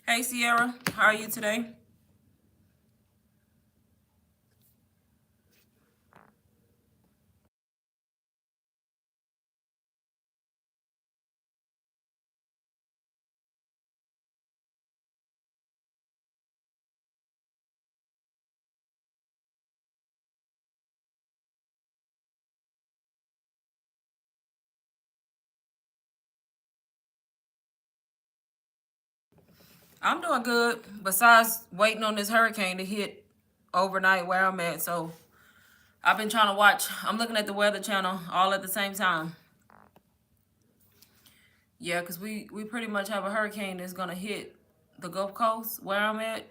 Hey Sierra, how are you today? I'm doing good. Besides waiting on this hurricane to hit overnight where I'm at, so I've been trying to watch. I'm looking at the Weather Channel all at the same time. Yeah, because we pretty much have a hurricane that's gonna hit the Gulf Coast where I'm at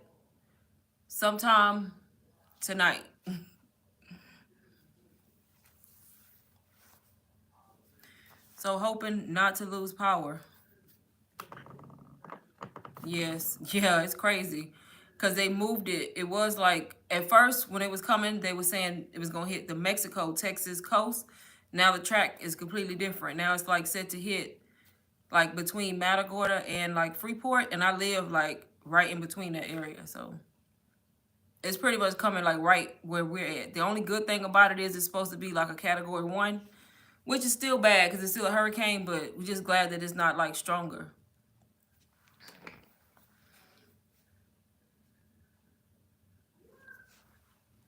sometime tonight. So hoping not to lose power. Yes, yeah, it's crazy. Cause they moved it. It was like at first when it was coming, they were saying it was gonna hit the Mexico, Texas coast. Now the track is completely different. Now it's like set to hit like between Matagorda and like Freeport, and I live like right in between that area. So it's pretty much coming like right where we're at. The only good thing about it is it's supposed to be like a category 1, which is still bad because it's still a hurricane, but we're just glad that it's not like stronger.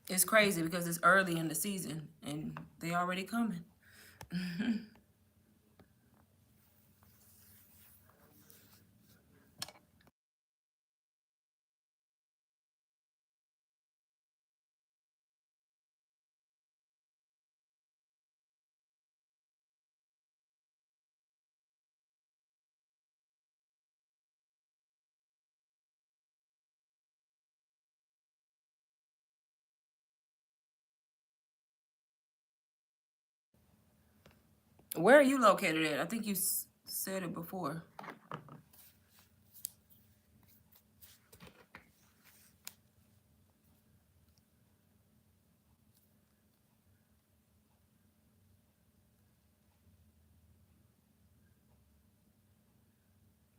It's crazy because it's early in the season and they already coming. Where are you located at? I think you said it before.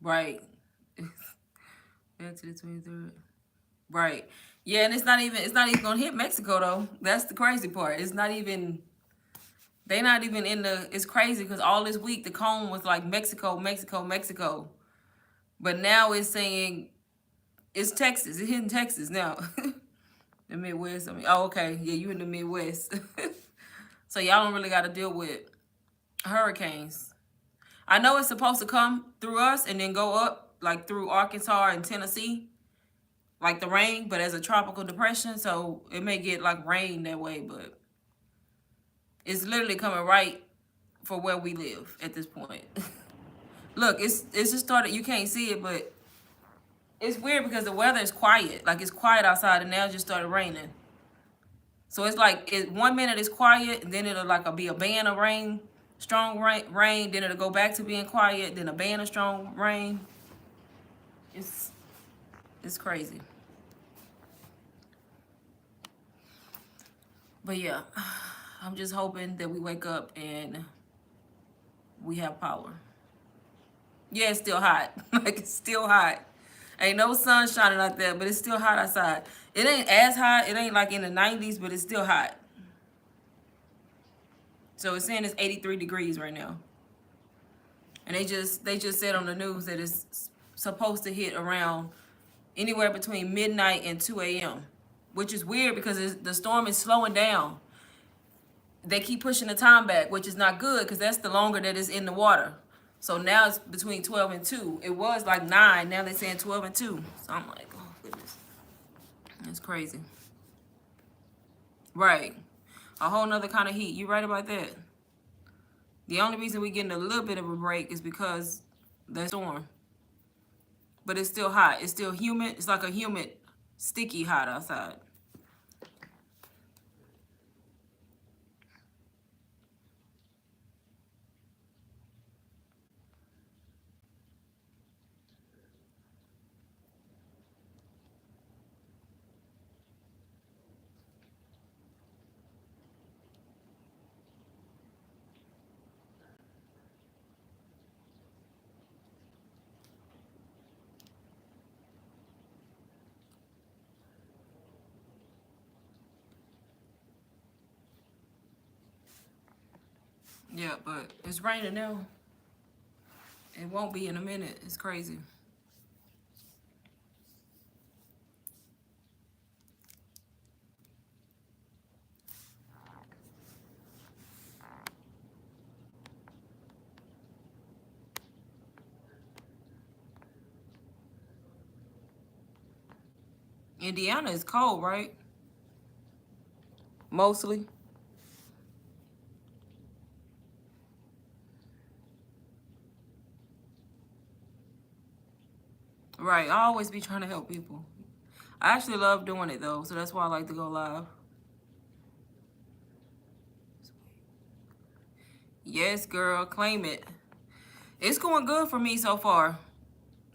Right. Back to the 23rd. Right. Yeah, and it's not even gonna hit Mexico though. That's the crazy part. It's not even they not even in the it's crazy because all this week the cone was like Mexico, Mexico, Mexico. But now it's saying it's Texas. It's hitting Texas now. The Midwest. I mean, oh, okay. Yeah, you in the Midwest. So y'all don't really got to deal with hurricanes. I know it's supposed to come through us and then go up like through Arkansas and Tennessee, like the rain, but as a tropical depression, so it may get like rain that way, but it's literally coming right for where we live at this point. Look, it's just started. You can't see it, but it's weird because the weather is quiet. Like it's quiet outside, and now it just started raining. So it's like 1 minute it's quiet, and then it'll like be a band of rain, strong rain. Then it'll go back to being quiet. Then a band of strong rain. It's it's crazy. But yeah, I'm just hoping that we wake up and we have power. Yeah, it's still hot. Like it's still hot. Ain't no sun shining out there, but it's still hot outside. It ain't as hot. It ain't like in the 90s, but it's still hot. So it's saying it's 83 degrees right now. And they just said on the news that it's supposed to hit around anywhere between midnight and 2 a.m., which is weird because the storm is slowing down. They keep pushing the time back, which is not good because that's the longer that it's in the water. So now it's between 12 and 2. It was like 9. Now they're saying 12 and 2. So I'm like, oh, goodness. That's crazy. Right. A whole nother kind of heat. You right about that. The only reason we're getting a little bit of a break is because the storm. But it's still hot. It's still humid. It's like a humid, sticky hot outside. Yeah, but it's raining now. It won't be in a minute. It's crazy. Indiana is cold, right? Mostly. Right. I always be trying to help people. I actually love doing it though, so that's why I like to go live. Yes, girl, claim it. It's going good for me so far.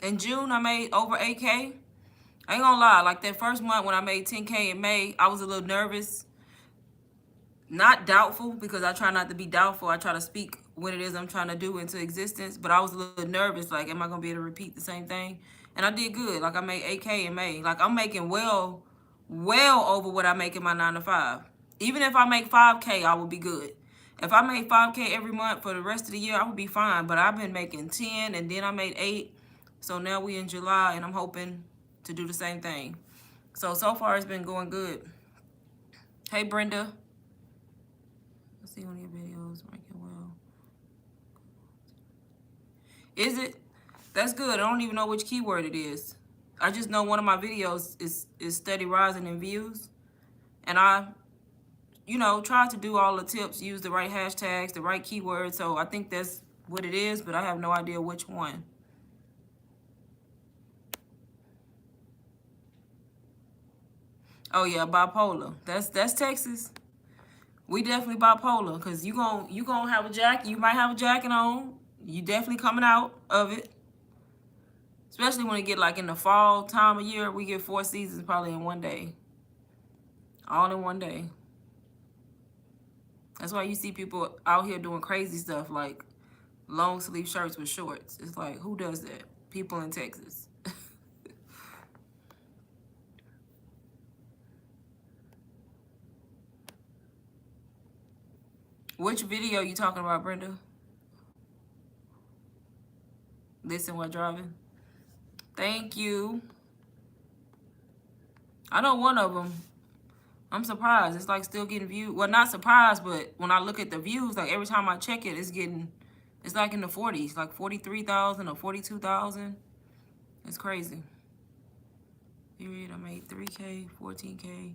In June, I made over 8K. I ain't gonna lie, like that first month when I made 10K in May, I was a little nervous. Not doubtful, because I try not to be doubtful. I try to speak what it is I'm trying to do into existence. But I was a little nervous, like, am I gonna be able to repeat the same thing? And I did good. Like, I made 8K in May. Like, I'm making well over what I make in my 9 to 5. Even if I make 5K, I will be good. If I make 5K every month for the rest of the year, I would be fine. But I've been making 10, and then I made 8. So now we in July, and I'm hoping to do the same thing. So far it's been going good. Hey, Brenda. I see one of your videos making well. Is it? That's good. I don't even know which keyword it is. I just know one of my videos is steady rising in views. And I, try to do all the tips, use the right hashtags, the right keywords. So I think that's what it is, but I have no idea which one. Oh yeah, bipolar. That's Texas. We definitely bipolar, because you gonna have a jacket. You might have a jacket on. You definitely coming out of it. Especially when it get like in the fall time of year, we get 4 seasons probably in one day. All in one day. That's why you see people out here doing crazy stuff like long sleeve shirts with shorts. It's like, who does that? People in Texas. Which video you talking about, Brenda? Listen while driving. Thank you. I know one of them. I'm surprised. It's like still getting viewed. Well, not surprised, but when I look at the views, like every time I check it, it's like in the 40s, like 43,000 or 42,000. It's crazy. Period. I made 3K, 14K,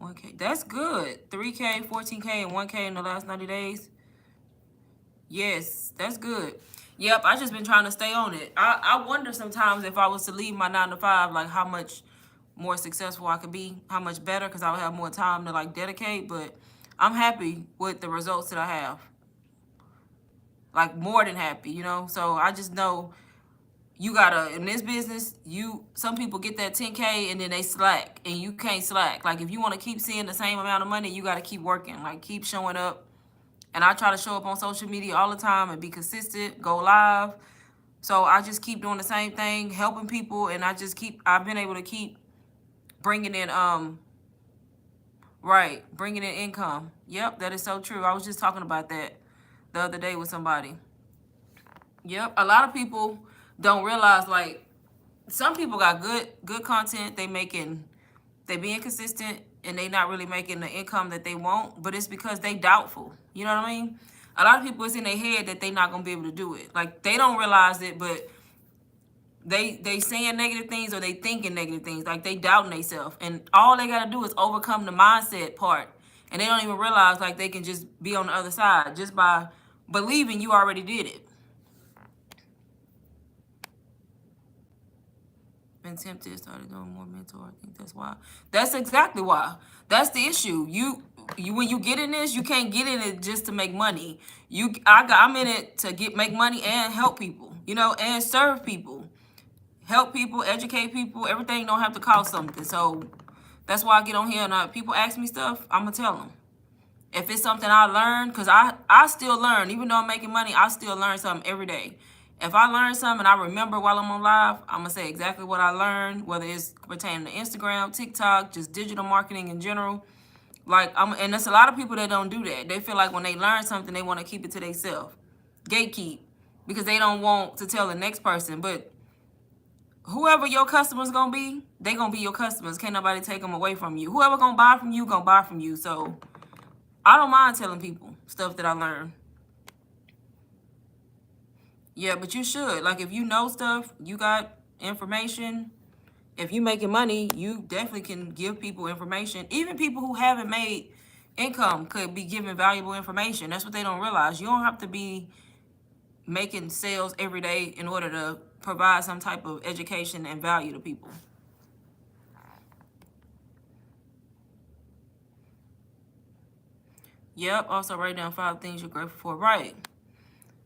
1K. That's good. 3K, 14K, and 1K in the last 90 days. Yes, that's good. Yep, I just been trying to stay on it. I wonder sometimes if I was to leave my 9 to 5, like how much more successful I could be, how much better, because I would have more time to like dedicate. But I'm happy with the results that I have. Like more than happy. So I just know you gotta, in this business, some people get that 10K and then they slack, and you can't slack. Like if you want to keep seeing the same amount of money, you gotta keep working, like keep showing up. And I try to show up on social media all the time and be consistent, go live. So I just keep doing the same thing, helping people, and I've been able to keep bringing in bringing in income. Yep, that is so true. I was just talking about that the other day with somebody. Yep, a lot of people don't realize, like, some people got good content, they being consistent, and they not really making the income that they want, but it's because they doubtful. You know what I mean? A lot of people, it's in their head that they not gonna be able to do it. Like they don't realize it, but they saying negative things or they thinking negative things. Like they doubting themselves, and all they gotta do is overcome the mindset part, and they don't even realize like they can just be on the other side just by believing you already did it. Been tempted, started doing more mentor. I think that's why. That's exactly why. That's the issue. You when you get in this, you can't get in it just to make money. I'm in it to make money and help people, and serve people. Help people, educate people. Everything don't have to cost something. So that's why I get on here and people ask me stuff, I'm gonna tell them. If it's something I learned, because I still learn. Even though I'm making money, I still learn something every day. If I learn something and I remember while I'm on live, I'm going to say exactly what I learned, whether it's pertaining to Instagram, TikTok, just digital marketing in general. Like, and there's a lot of people that don't do that. They feel like when they learn something, they want to keep it to themselves. Gatekeep. Because they don't want to tell the next person. But whoever your customers gonna be, they gonna be your customers. Can't nobody take them away from you. Whoever gonna buy from you, gonna buy from you. So I don't mind telling people stuff that I learned. Yeah, but you should. Like, if you know stuff, you got information. If you making money, you definitely can give people information. Even people who haven't made income could be given valuable information. That's what they don't realize. You don't have to be making sales every day in order to provide some type of education and value to people. Yep. Also write down 5 things you're grateful for. Right.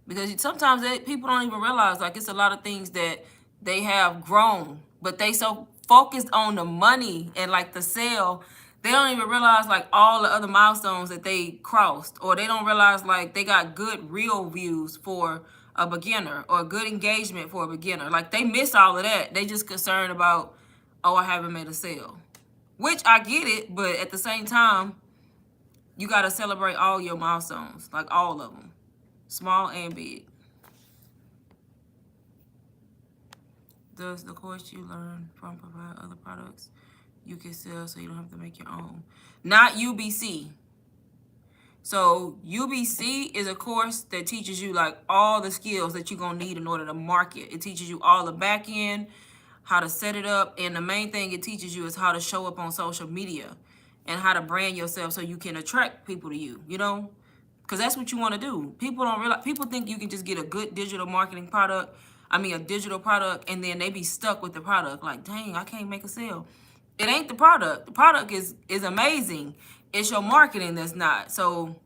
Because sometimes people don't even realize, like, it's a lot of things that they have grown, but they so focused on the money and like the sale, they don't even realize like all the other milestones that they crossed, or they don't realize like they got good real views for a beginner or good engagement for a beginner. Like, they miss all of that. They just concerned about, oh, I haven't made a sale, which I get it, but at the same time, you got to celebrate all your milestones, like all of them, small and big. Does the course you learn from provide other products you can sell so you don't have to make your own? Not UBC. So UBC is a course that teaches you like all the skills that you're going to need in order to market. It teaches you all the back end, how to set it up. And the main thing it teaches you is how to show up on social media and how to brand yourself so you can attract people to you, you know? Because that's what you want to do. People don't realize, people think you can just get a good digital marketing product, a digital product, and then they be stuck with the product. Like, dang, I can't make a sale. It ain't the product. The product is amazing. It's your marketing that's not. So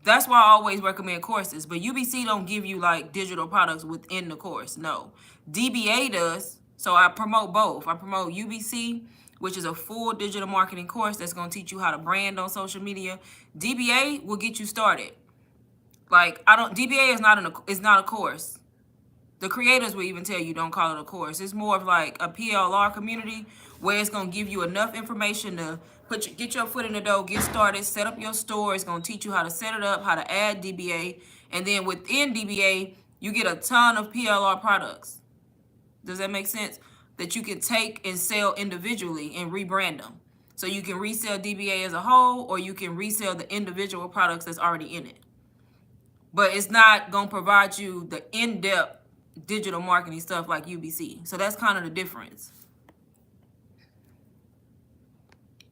that's why I always recommend courses. But UBC don't give you like digital products within the course. No. DBA does. So I promote both. I promote UBC, which is a full digital marketing course that's going to teach you how to brand on social media. DBA will get you started. Like, DBA is not a course. The creators will even tell you don't call it a course. It's more of like a PLR community where it's going to give you enough information to get your foot in the door, get started, set up your store. It's going to teach you how to set it up, how to add DBA. And then within DBA, you get a ton of PLR products. Does that make sense? That you can take and sell individually and rebrand them. So you can resell DBA as a whole, or you can resell the individual products that's already in it. But it's not going to provide you the in-depth digital marketing stuff like UBC. So that's kind of the difference.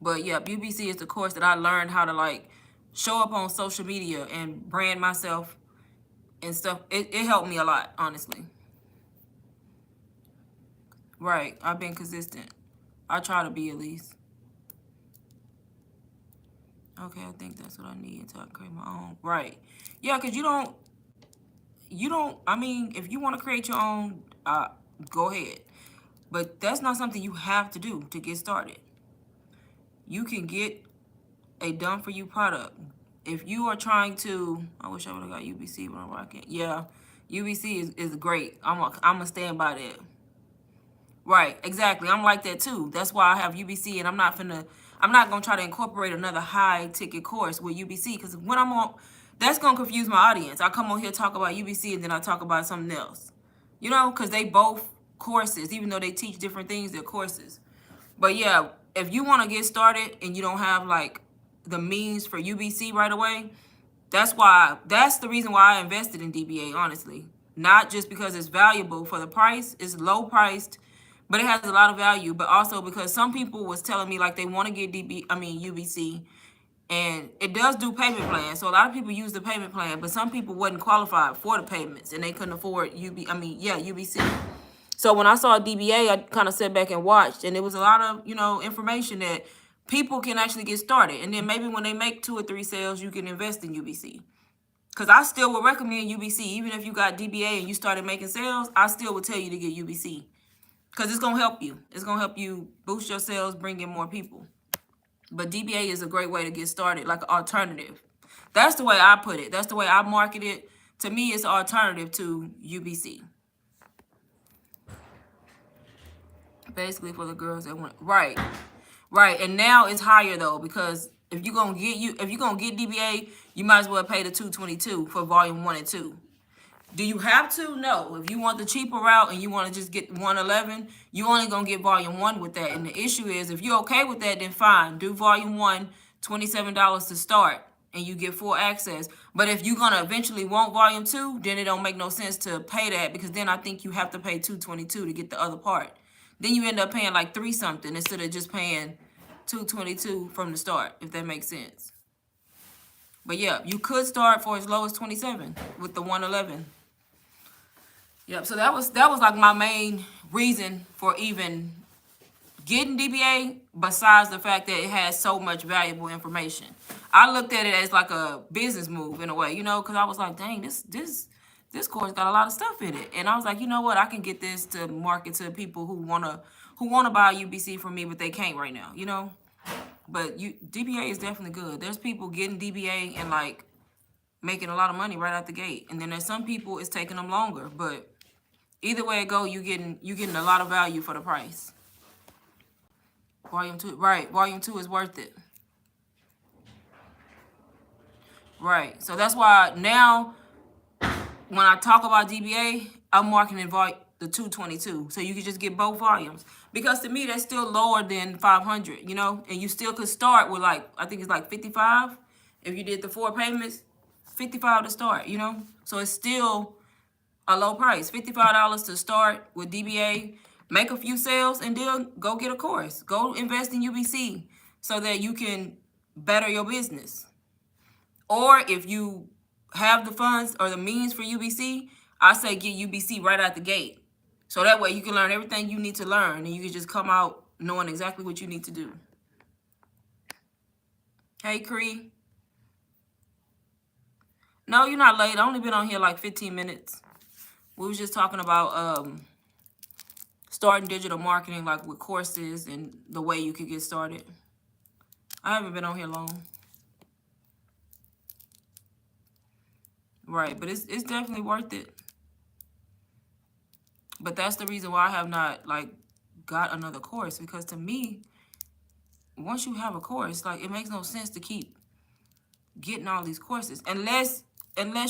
But yeah, UBC is the course that I learned how to like show up on social media and brand myself and stuff. It helped me a lot, honestly. Right. I've been consistent. I try to be, at least. Okay, I think that's what I need until I create my own. Right. Yeah, because you don't, if you want to create your own, go ahead. But that's not something you have to do to get started. You can get a done-for-you product. If you are trying to, I wish I would have got UBC, but I'm rocking. Yeah, UBC is great. I'm going to stand by that. Right, exactly. I'm like that too. That's why I have UBC, and I'm not going to try to incorporate another high-ticket course with UBC, because when I'm on, that's going to confuse my audience. I come on here, talk about UBC, and then I talk about something else. You know, because they both courses, even though they teach different things, they're courses. But yeah, if you want to get started and you don't have like the means for UBC right away, that's the reason why I invested in DBA, honestly. Not just because it's valuable for the price, it's low priced, but it has a lot of value, but also because some people was telling me like they want to get UBC, and it does do payment plans. So a lot of people use the payment plan, but some people wasn't qualified for the payments and they couldn't afford UBC. So when I saw DBA, I kind of sat back and watched, and it was a lot of, information that people can actually get started. And then maybe when they make 2 or 3 sales, you can invest in UBC. Because I still would recommend UBC. Even if you got DBA and you started making sales, I still would tell you to get UBC. Because it's going to help you. It's going to help you boost your sales, bring in more people. But DBA is a great way to get started, like an alternative. That's the way I put it. That's the way I market it. To me, it's an alternative to UBC. Basically for the girls that want, right. And now it's higher though, because If you're gonna get DBA, you might as well pay the 222 for volume 1 and 2. Do you have to? No. If you want the cheaper route and you want to just get 111, you only gonna get volume 1 with that. And the issue is, if you're okay with that, then fine. Do volume 1, $27 to start, and you get full access. But if you're gonna eventually want volume 2, then it don't make no sense to pay that, because then I think you have to pay 222 to get the other part. Then you end up paying like 3 something instead of just paying 222 from the start, if that makes sense. But yeah, you could start for as low as 27 with the 111. Yep. So that was like my main reason for even getting DBA, besides the fact that it has so much valuable information. I looked at it as like a business move in a way, because I was like, dang, this course got a lot of stuff in it. And I was like, you know what, I can get this to market to people who wanna buy UBC from me, but they can't right now, But DBA is definitely good. There's people getting DBA and like making a lot of money right out the gate. And then there's some people it's taking them longer, but either way it go, you getting a lot of value for the price. Volume 2, right? Volume 2 is worth it, right? So that's why now, when I talk about DBA, I'm marketing the 222, so you can just get both volumes. Because to me, that's still lower than 500, and you still could start with like, I think it's like 55 if you did the 4 payments, 55 to start, So it's still a low price, $55 to start with DBA. Make a few sales and then go get a course. Go invest in UBC so that you can better your business. Or if you have the funds or the means for UBC, I say get UBC right out the gate. So that way you can learn everything you need to learn and you can just come out knowing exactly what you need to do. Hey, Cree. No, you're not late. I only been on here like 15 minutes. We was just talking about starting digital marketing, like with courses and the way you could get started. I haven't been on here long. Right, but it's definitely worth it. But that's the reason why I have not like got another course, because to me, once you have a course, like it makes no sense to keep getting all these courses unless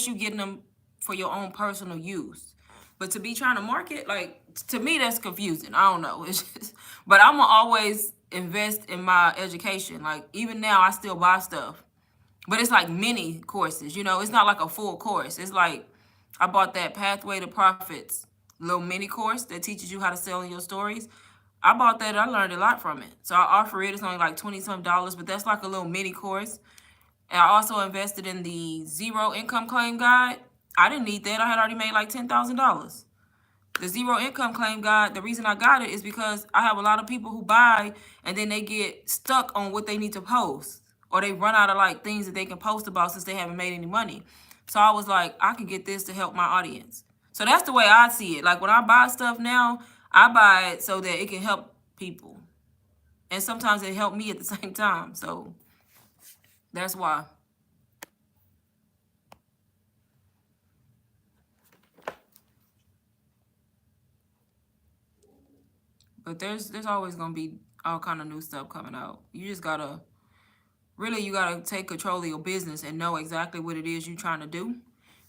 you're getting them for your own personal use. But to be trying to market, like, to me, that's confusing. I don't know. It's just, but I'm going to always invest in my education. Like, even now, I still buy stuff. But it's like mini courses, It's not like a full course. It's like, I bought that Pathway to Profits little mini course that teaches you how to sell in your stories. I bought that. I learned a lot from it. So I offer it. It's only like $20-some, but that's like a little mini course. And I also invested in the Zero Income Claim Guide. I didn't need that. I had already made like $10,000. The Zero Income Claim Guide, the reason I got it is because I have a lot of people who buy and then they get stuck on what they need to post. Or they run out of like things that they can post about since they haven't made any money. So I was like, I can get this to help my audience. So that's the way I see it. Like when I buy stuff now, I buy it so that it can help people. And sometimes it helped me at the same time. So that's why. But there's always going to be all kind of new stuff coming out. You just got to, really, you got to take control of your business and know exactly what it is you're trying to do.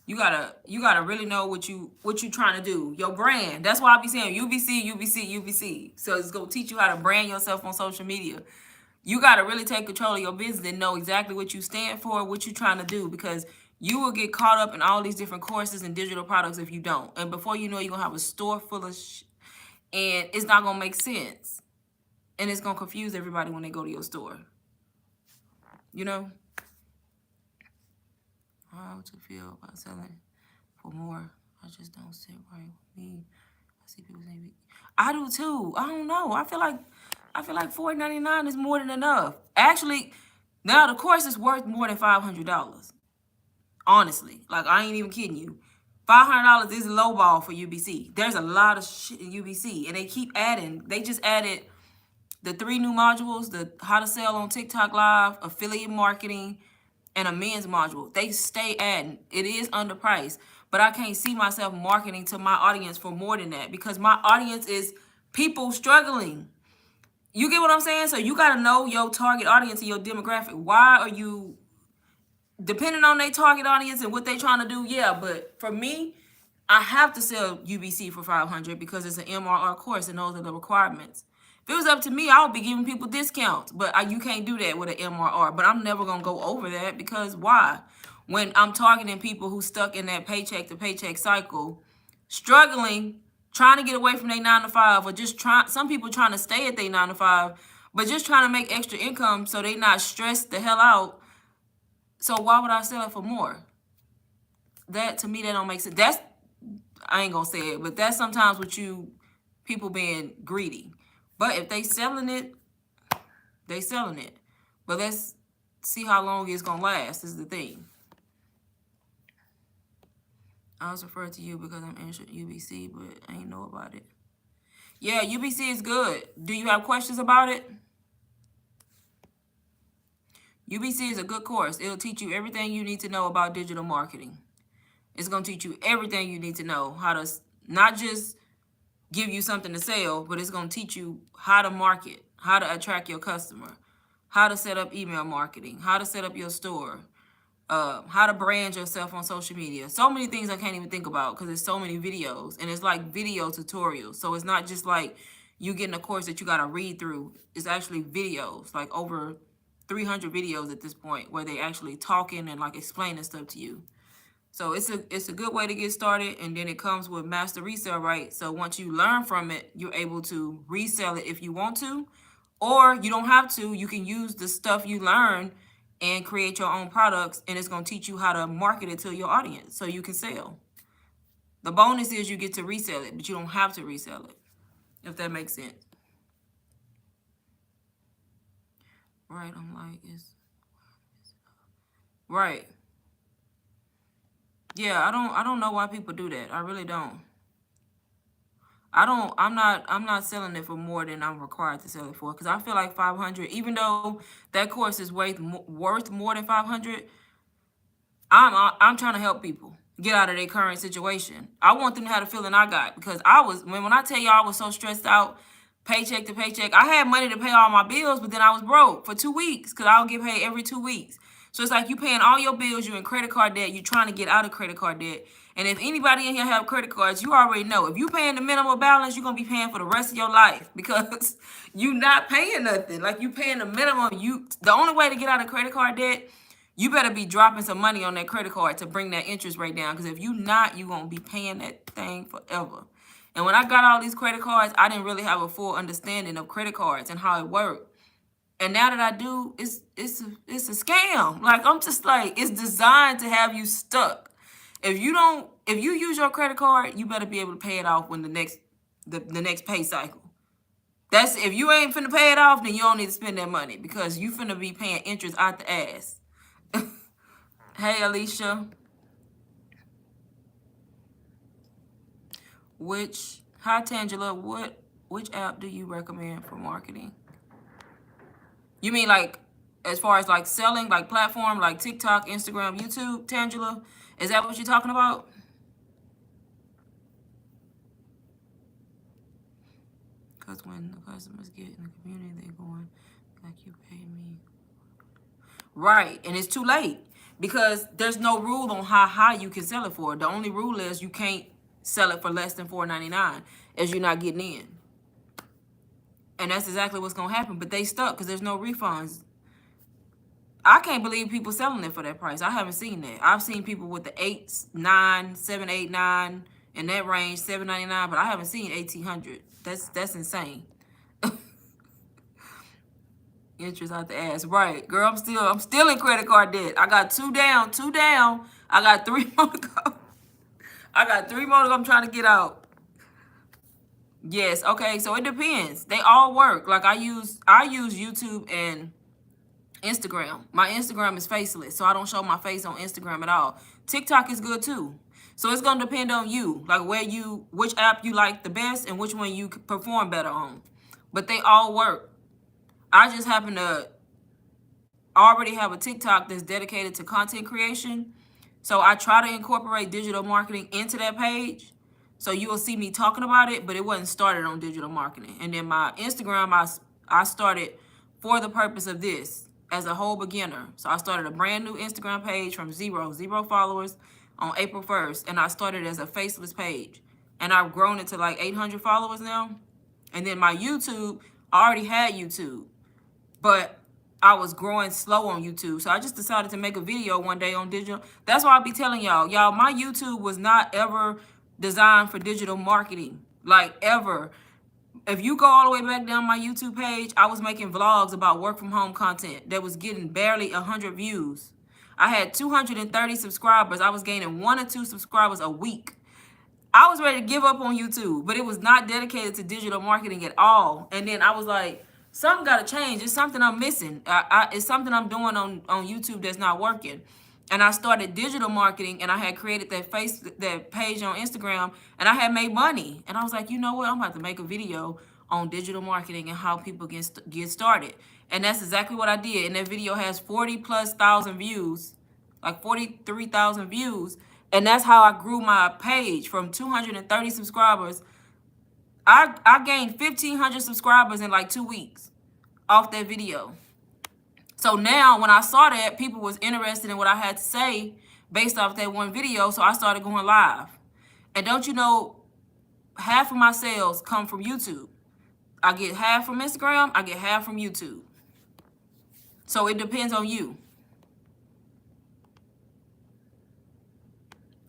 You gotta really know what you trying to do. Your brand. That's why I be saying UBC. So it's gonna teach you how to brand yourself on social media. You gotta really take control of your business and know exactly what you stand for, what you're trying to do, because you will get caught up in all these different courses and digital products if you don't. And before you know, you're gonna have a store full of and it's not gonna make sense. And it's gonna confuse everybody when they go to your store. How to feel about selling for more. I just don't sit right with me. I see people saying, I do too. I don't know. I feel like $4.99 is more than enough. Actually, now the course is worth more than $500. Honestly, like I ain't even kidding you. $500 is low ball for UBC. There's a lot of shit in UBC, and they keep adding. They just added the 3 new modules: the how to sell on TikTok Live, affiliate marketing, and a men's module. They stay adding. It is underpriced, but I can't see myself marketing to my audience for more than that, because my audience is people struggling. You get what I'm saying? So you got to know your target audience and your demographic. Why are you depending on their target audience and what they trying to do? Yeah, but for me, I have to sell UBC for 500 because it's an MRR course and those are the requirements. If it was up to me, I would be giving people discounts, but you can't do that with an MRR. But I'm never gonna go over that because why? When I'm targeting people who stuck in that paycheck to paycheck cycle, struggling, trying to get away from their 9 to 5, or just some people trying to stay at their 9 to 5, but just trying to make extra income so they not stressed the hell out. So why would I sell it for more? That to me, that don't make sense. That's, I ain't gonna say it, but that's sometimes what people being greedy. But if they selling it, they selling it. But let's see how long it's gonna last is the thing. I was referred to you because I'm interested in UBC, but I ain't know about it. Yeah, UBC is good. Do you have questions about it? UBC is a good course. It'll teach you everything you need to know about digital marketing. It's going to teach you everything you need to know. How to not just give you something to sell, but it's going to teach you how to market, how to attract your customer, how to set up email marketing, how to set up your store, how to brand yourself on social media. So many things I can't even think about because there's so many videos, and it's like video tutorials. So it's not just like you getting a course that you got to read through. It's actually videos, like over 300 videos at this point where they actually talking and like explaining stuff to you. So it's a good way to get started, and then it comes with master resale rights. So once you learn from it, you're able to resell it if you want to, or you don't have to. You can use the stuff you learn and create your own products, and it's going to teach you how to market it to your audience so you can sell. The bonus is you get to resell it, but you don't have to resell it, if that makes sense. Right, I'm like, it's right. Yeah, I don't know why people do that. I really don't. I'm not selling it for more than I'm required to sell it for, because I feel like 500, even though that course is worth more than 500, I'm trying to help people get out of their current situation. I want them to have the feeling I got, because when I tell y'all I was so stressed out, paycheck to paycheck. I had money to pay all my bills, but then I was broke for 2 weeks because I would get paid every 2 weeks. So it's like you paying all your bills, you in credit card debt, you trying to get out of credit card debt. And if anybody in here have credit cards, you already know. If you paying the minimum balance, you're going to be paying for the rest of your life because you not paying nothing. Like you paying the minimum. The only way to get out of credit card debt, you better be dropping some money on that credit card to bring that interest rate down. Because if you not, you going to be paying that thing forever. And when I got all these credit cards, I didn't really have a full understanding of credit cards and how it worked. And now that I do, it's a scam. Like, I'm just like, it's designed to have you stuck. If you use your credit card, you better be able to pay it off when the next pay cycle. That's, if you ain't finna pay it off, then you don't need to spend that money because you finna be paying interest out the ass. Hey, Alicia. Hi Tangela, which app do you recommend for marketing? You mean like as far as like selling, like platform, like TikTok, Instagram, YouTube, Tangela? Is that what you're talking about? Because when the customers get in the community, they're going like, you pay me. Right, and it's too late because there's no rule on how high you can sell it for. The only rule is you can't sell it for less than $4.99 as you're not getting in. And that's exactly what's going to happen. But they stuck because there's no refunds. I can't believe people selling it for that price. I haven't seen that. I've seen people with the 8, 9, 7, 8, 9 in that range, $7.99, but I haven't seen 1,800. That's insane. Interest out the ass. Right. Girl, I'm still in credit card debt. I got 2 down. I got 3 more to go. I'm trying to get out. Yes, okay, so it depends. They all work. Like I use YouTube and Instagram. My Instagram is faceless, so I don't show my face on Instagram at all. TikTok is good too. So it's gonna depend on you, like which app you like the best and which one you perform better on. But they all work. I just happen to already have a TikTok that's dedicated to content creation. So I try to incorporate digital marketing into that page. So you will see me talking about it, but it wasn't started on digital marketing. And then my Instagram, I started for the purpose of this as a whole beginner. So I started a brand new Instagram page from zero followers on April 1st. And I started as a faceless page. And I've grown it to like 800 followers now. And then my YouTube, I already had YouTube, but I was growing slow on YouTube. So I just decided to make a video one day on digital. That's why I'll be telling y'all, my YouTube was not ever designed for digital marketing, like ever. If you go all the way back down my YouTube page, I was making vlogs about work from home content that was getting barely 100 views. I had 230 subscribers. I was gaining 1 or 2 subscribers a week. I was ready to give up on YouTube, but it was not dedicated to digital marketing at all. And then I was like, something got to change. It's something I'm missing. It's something I'm doing on YouTube that's not working. And I started digital marketing, and I had created that page on Instagram, and I had made money. And I was like, you know what? I'm about to make a video on digital marketing and how people get started. And that's exactly what I did. And that video has 40,000+ views, like 43,000 views. And that's how I grew my page from 230 subscribers. I gained 1,500 subscribers in like 2 weeks off that video. So now when I saw that, people was interested in what I had to say based off that one video. So I started going live. And don't you know, half of my sales come from YouTube. I get half from Instagram. I get half from YouTube. So it depends on you.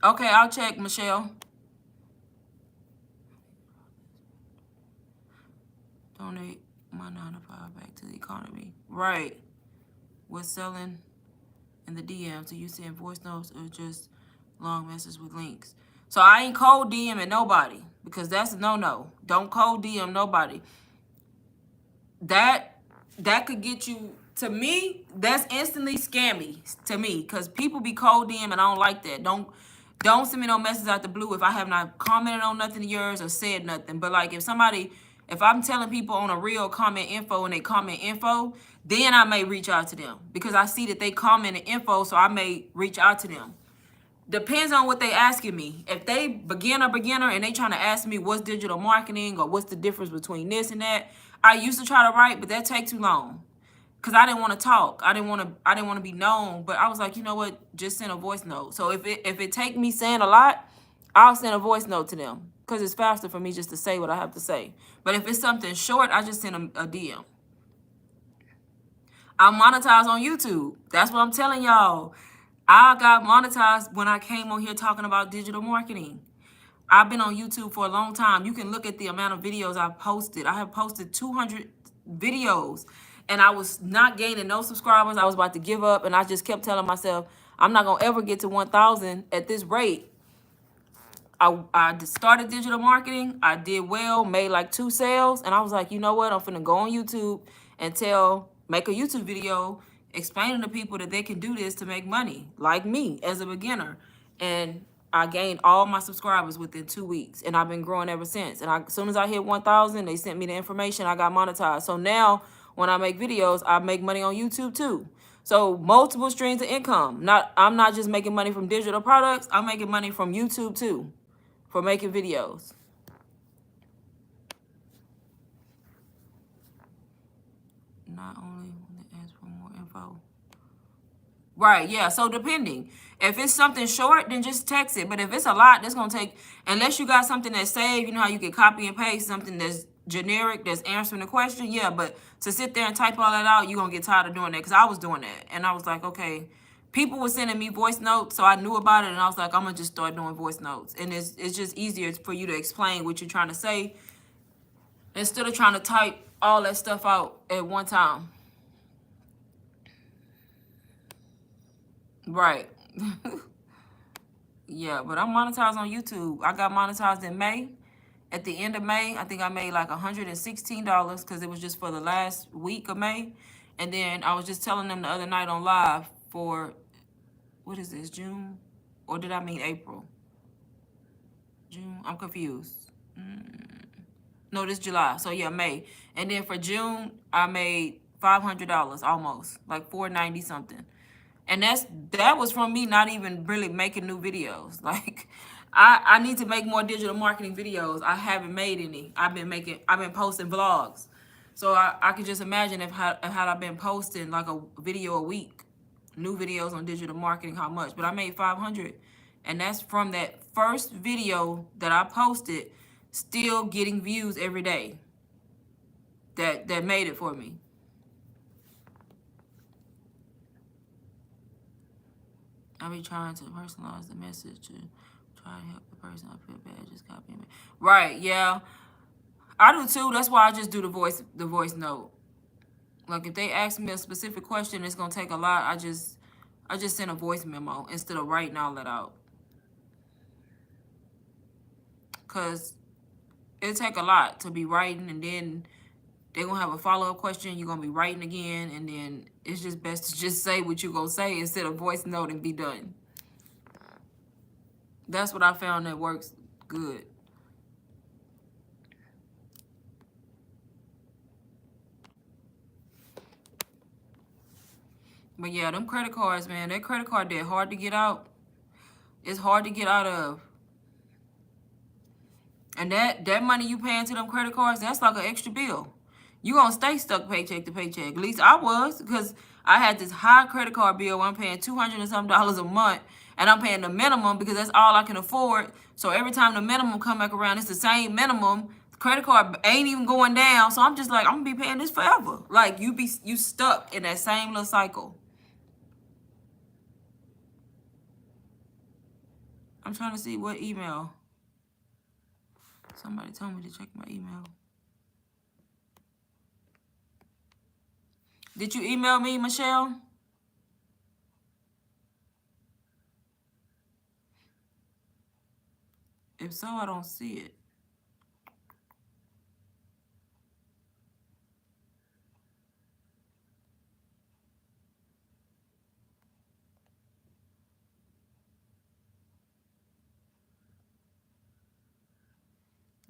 Okay, I'll check, Michelle. Donate my 9 to 5 back to the economy. Right. With selling in the DMs. Do you send voice notes or just long messages with links? So I ain't cold DMing nobody, because that's a no-no. Don't cold DM nobody. That could get you, to me, that's instantly scammy to me, because people be cold DM and I don't like that. Don't send me no messages out the blue if I have not commented on nothing of yours or said nothing. But like if I'm telling people on a real comment info and they comment info, then I may reach out to them because I see that they commented info, so I may reach out to them. Depends on what they asking me. If they beginner and they trying to ask me what's digital marketing or what's the difference between this and that, I used to try to write, but that take too long. Cause I didn't want to talk. I didn't want to be known. But I was like, you know what? Just send a voice note. So if it take me saying a lot, I'll send a voice note to them. Cause it's faster for me just to say what I have to say. But if it's something short, I just send a DM. I monetize on YouTube. That's what I'm telling y'all. I got monetized when I came on here talking about digital marketing. I've been on YouTube for a long time. You can look at the amount of videos I've posted. I have posted 200 videos. And I was not gaining no subscribers. I was about to give up. And I just kept telling myself, I'm not going to ever get to 1,000 at this rate. I started digital marketing. I did well, made like 2 sales. And I was like, you know what? I'm finna go on YouTube and make a YouTube video explaining to people that they can do this to make money, like me as a beginner. And I gained all my subscribers within 2 weeks. And I've been growing ever since. And as soon as I hit 1,000, they sent me the information. I got monetized. So now when I make videos, I make money on YouTube too. So multiple streams of income. I'm not just making money from digital products. I'm making money from YouTube too for making videos. Not only when they ask for more info. Right, yeah. So depending. If it's something short, then just text it. But if it's a lot, that's going to take, unless you got something that's saved, you know how you can copy and paste something that's generic, that's answering the question. Yeah, but to sit there and type all that out, you're going to get tired of doing that. Because I was doing that. And I was like, okay, people were sending me voice notes, so I knew about it. And I was like, I'm going to just start doing voice notes. And it's just easier for you to explain what you're trying to say instead of trying to type all that stuff out at one time. Right. Yeah, but I'm monetized on YouTube. I got monetized in May. At the end of May, I think I made like $116 because it was just for the last week of May. And then I was just telling them the other night on live for, what is this, June? Or did I mean April? June? I'm confused. No, this July. So yeah, May. And then for June, I made $500 almost, like $490 something. And that was from me not even really making new videos. Like, I need to make more digital marketing videos. I haven't made any. I've been posting vlogs. So I could just imagine if had I been posting like a video a week, new videos on digital marketing, how much. But I made 500, and that's from that first video that I posted, still getting views every day. That made it for me. I be trying to personalize the message to try to help the person I feel bad. Just copy me. Right? Yeah, I do too. That's why I just do the voice note. Like if they ask me a specific question, it's gonna take a lot. I just send a voice memo instead of writing all that out. Cause it take a lot to be writing, and then they're gonna have a follow-up question. You're gonna be writing again, and then it's just best to just say what you're gonna say instead of voice note and be done. That's what I found that works good. But yeah, them credit cards, man, that credit card debt hard to get out. It's hard to get out of. And that money you paying to them credit cards, that's like an extra bill. You gonna stay stuck paycheck to paycheck. At least I was, because I had this high credit card bill. I'm paying $200 and some a month, and I'm paying the minimum because that's all I can afford. So every time the minimum come back around, it's the same minimum. The credit card ain't even going down. So I'm just like, I'm gonna be paying this forever. Like you stuck in that same little cycle. I'm trying to see what email. Somebody told me to check my email. Did you email me, Michelle? If so, I don't see it.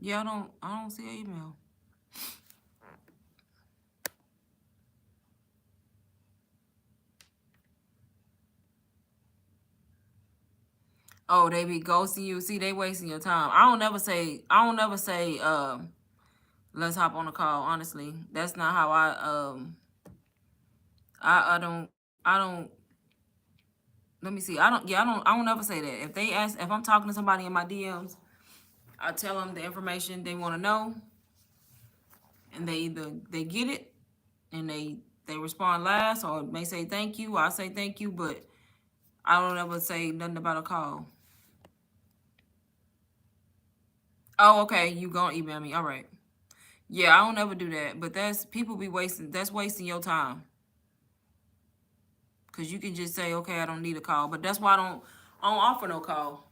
Yeah, I don't see an email. Oh, they be ghosting you. See, they wasting your time. I don't never say, let's hop on a call, honestly. That's not how I don't, let me see. I don't never say that. If I'm talking to somebody in my DMs, I tell them the information they want to know, and they get it, and they respond last, or may say thank you, I say thank you, but I don't ever say nothing about a call. Oh, okay, you gonna email me. All right. Yeah, I don't ever do that, but that's wasting your time. Cause you can just say, okay, I don't need a call. But that's why I don't offer no call.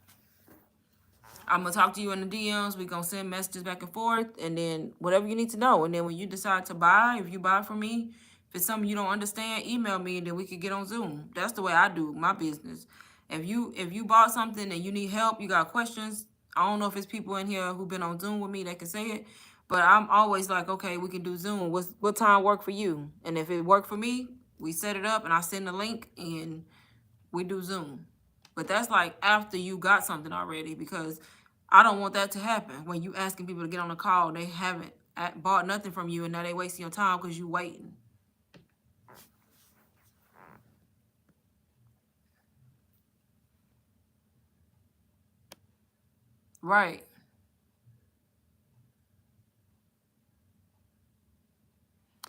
I'm gonna talk to you in the DMs. We gonna send messages back and forth, and then whatever you need to know. And then when you decide to buy, if you buy from me, if it's something you don't understand, email me, and then we could get on Zoom. That's the way I do my business. If you bought something and you need help, you got questions. I don't know if it's people in here who've been on Zoom with me that can say it, but I'm always like, okay, we can do Zoom. What time work for you? And if it worked for me, we set it up, and I send the link, and we do Zoom. But that's like after you got something already, because I don't want that to happen. When you asking people to get on a call, they haven't bought nothing from you, and now they wasting your time because you waiting. Right.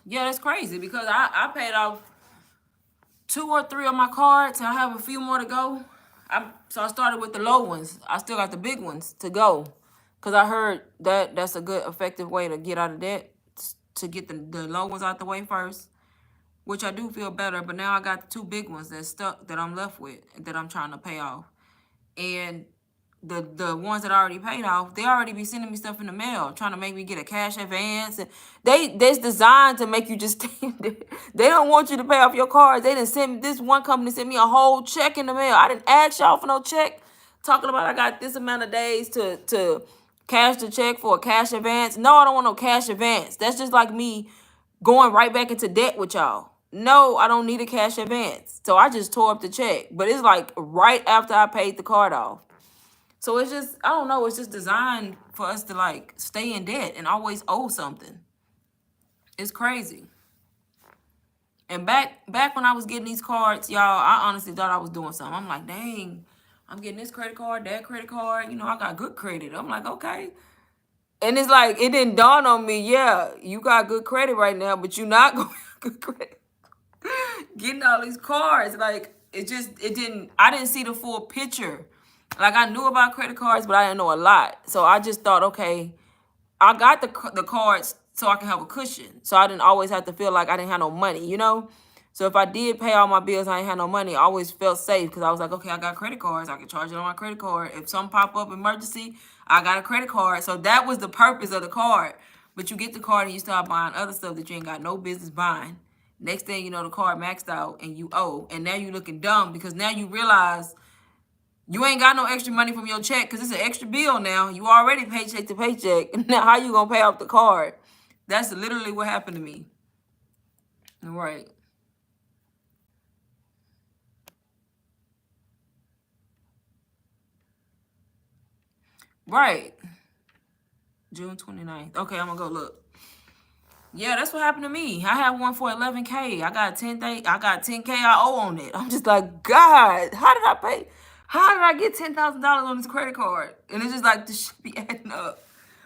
Yeah, that's crazy, because I paid off 2 or 3 of my cards, and I have a few more to go. So I started with the low ones. I still got the big ones to go, because I heard that that's a good, effective way to get out of debt, to get the low ones out the way first, which I do feel better. But now I got the 2 big ones that's stuck, that I'm left with, that I'm trying to pay off. And the ones that I already paid off, they already be sending me stuff in the mail, trying to make me get a cash advance. And that's designed to make you just they don't want you to pay off your cards. They didn't send this one company sent me a whole check in the mail. I didn't ask y'all for no check. Talking about I got this amount of days to cash the check for a cash advance. No, I don't want no cash advance. That's just like me going right back into debt with y'all. No, I don't need a cash advance. So I just tore up the check. But it's like right after I paid the card off. So it's just, I don't know, it's just designed for us to like stay in debt and always owe something. It's crazy. And back when I was getting these cards, y'all, I honestly thought I was doing something. I'm like, dang, I'm getting this credit card, that credit card. You know, I got good credit. I'm like, okay. And it's like, it didn't dawn on me, yeah, you got good credit right now, but you're not going to have good credit. Getting all these cards, like, I didn't see the full picture. Like, I knew about credit cards, but I didn't know a lot. So I just thought, okay, I got the cards so I can have a cushion. So I didn't always have to feel like I didn't have no money, you know? So if I did pay all my bills, I ain't had no money, I always felt safe because I was like, okay, I got credit cards. I can charge it on my credit card. If something pop up emergency, I got a credit card. So that was the purpose of the card. But you get the card and you start buying other stuff that you ain't got no business buying. Next thing you know, the card maxed out and you owe. And now you looking dumb because now you realize you ain't got no extra money from your check because it's an extra bill now. You already paycheck to paycheck. Now how you gonna pay off the card? That's literally what happened to me. Right. Right. June 29th. Okay, I'm gonna go look. Yeah, that's what happened to me. I have one for 11K. I got 10K I owe on it. I'm just like, God, how did I pay? How did I get $10,000 on this credit card? And it's just like this should be adding up.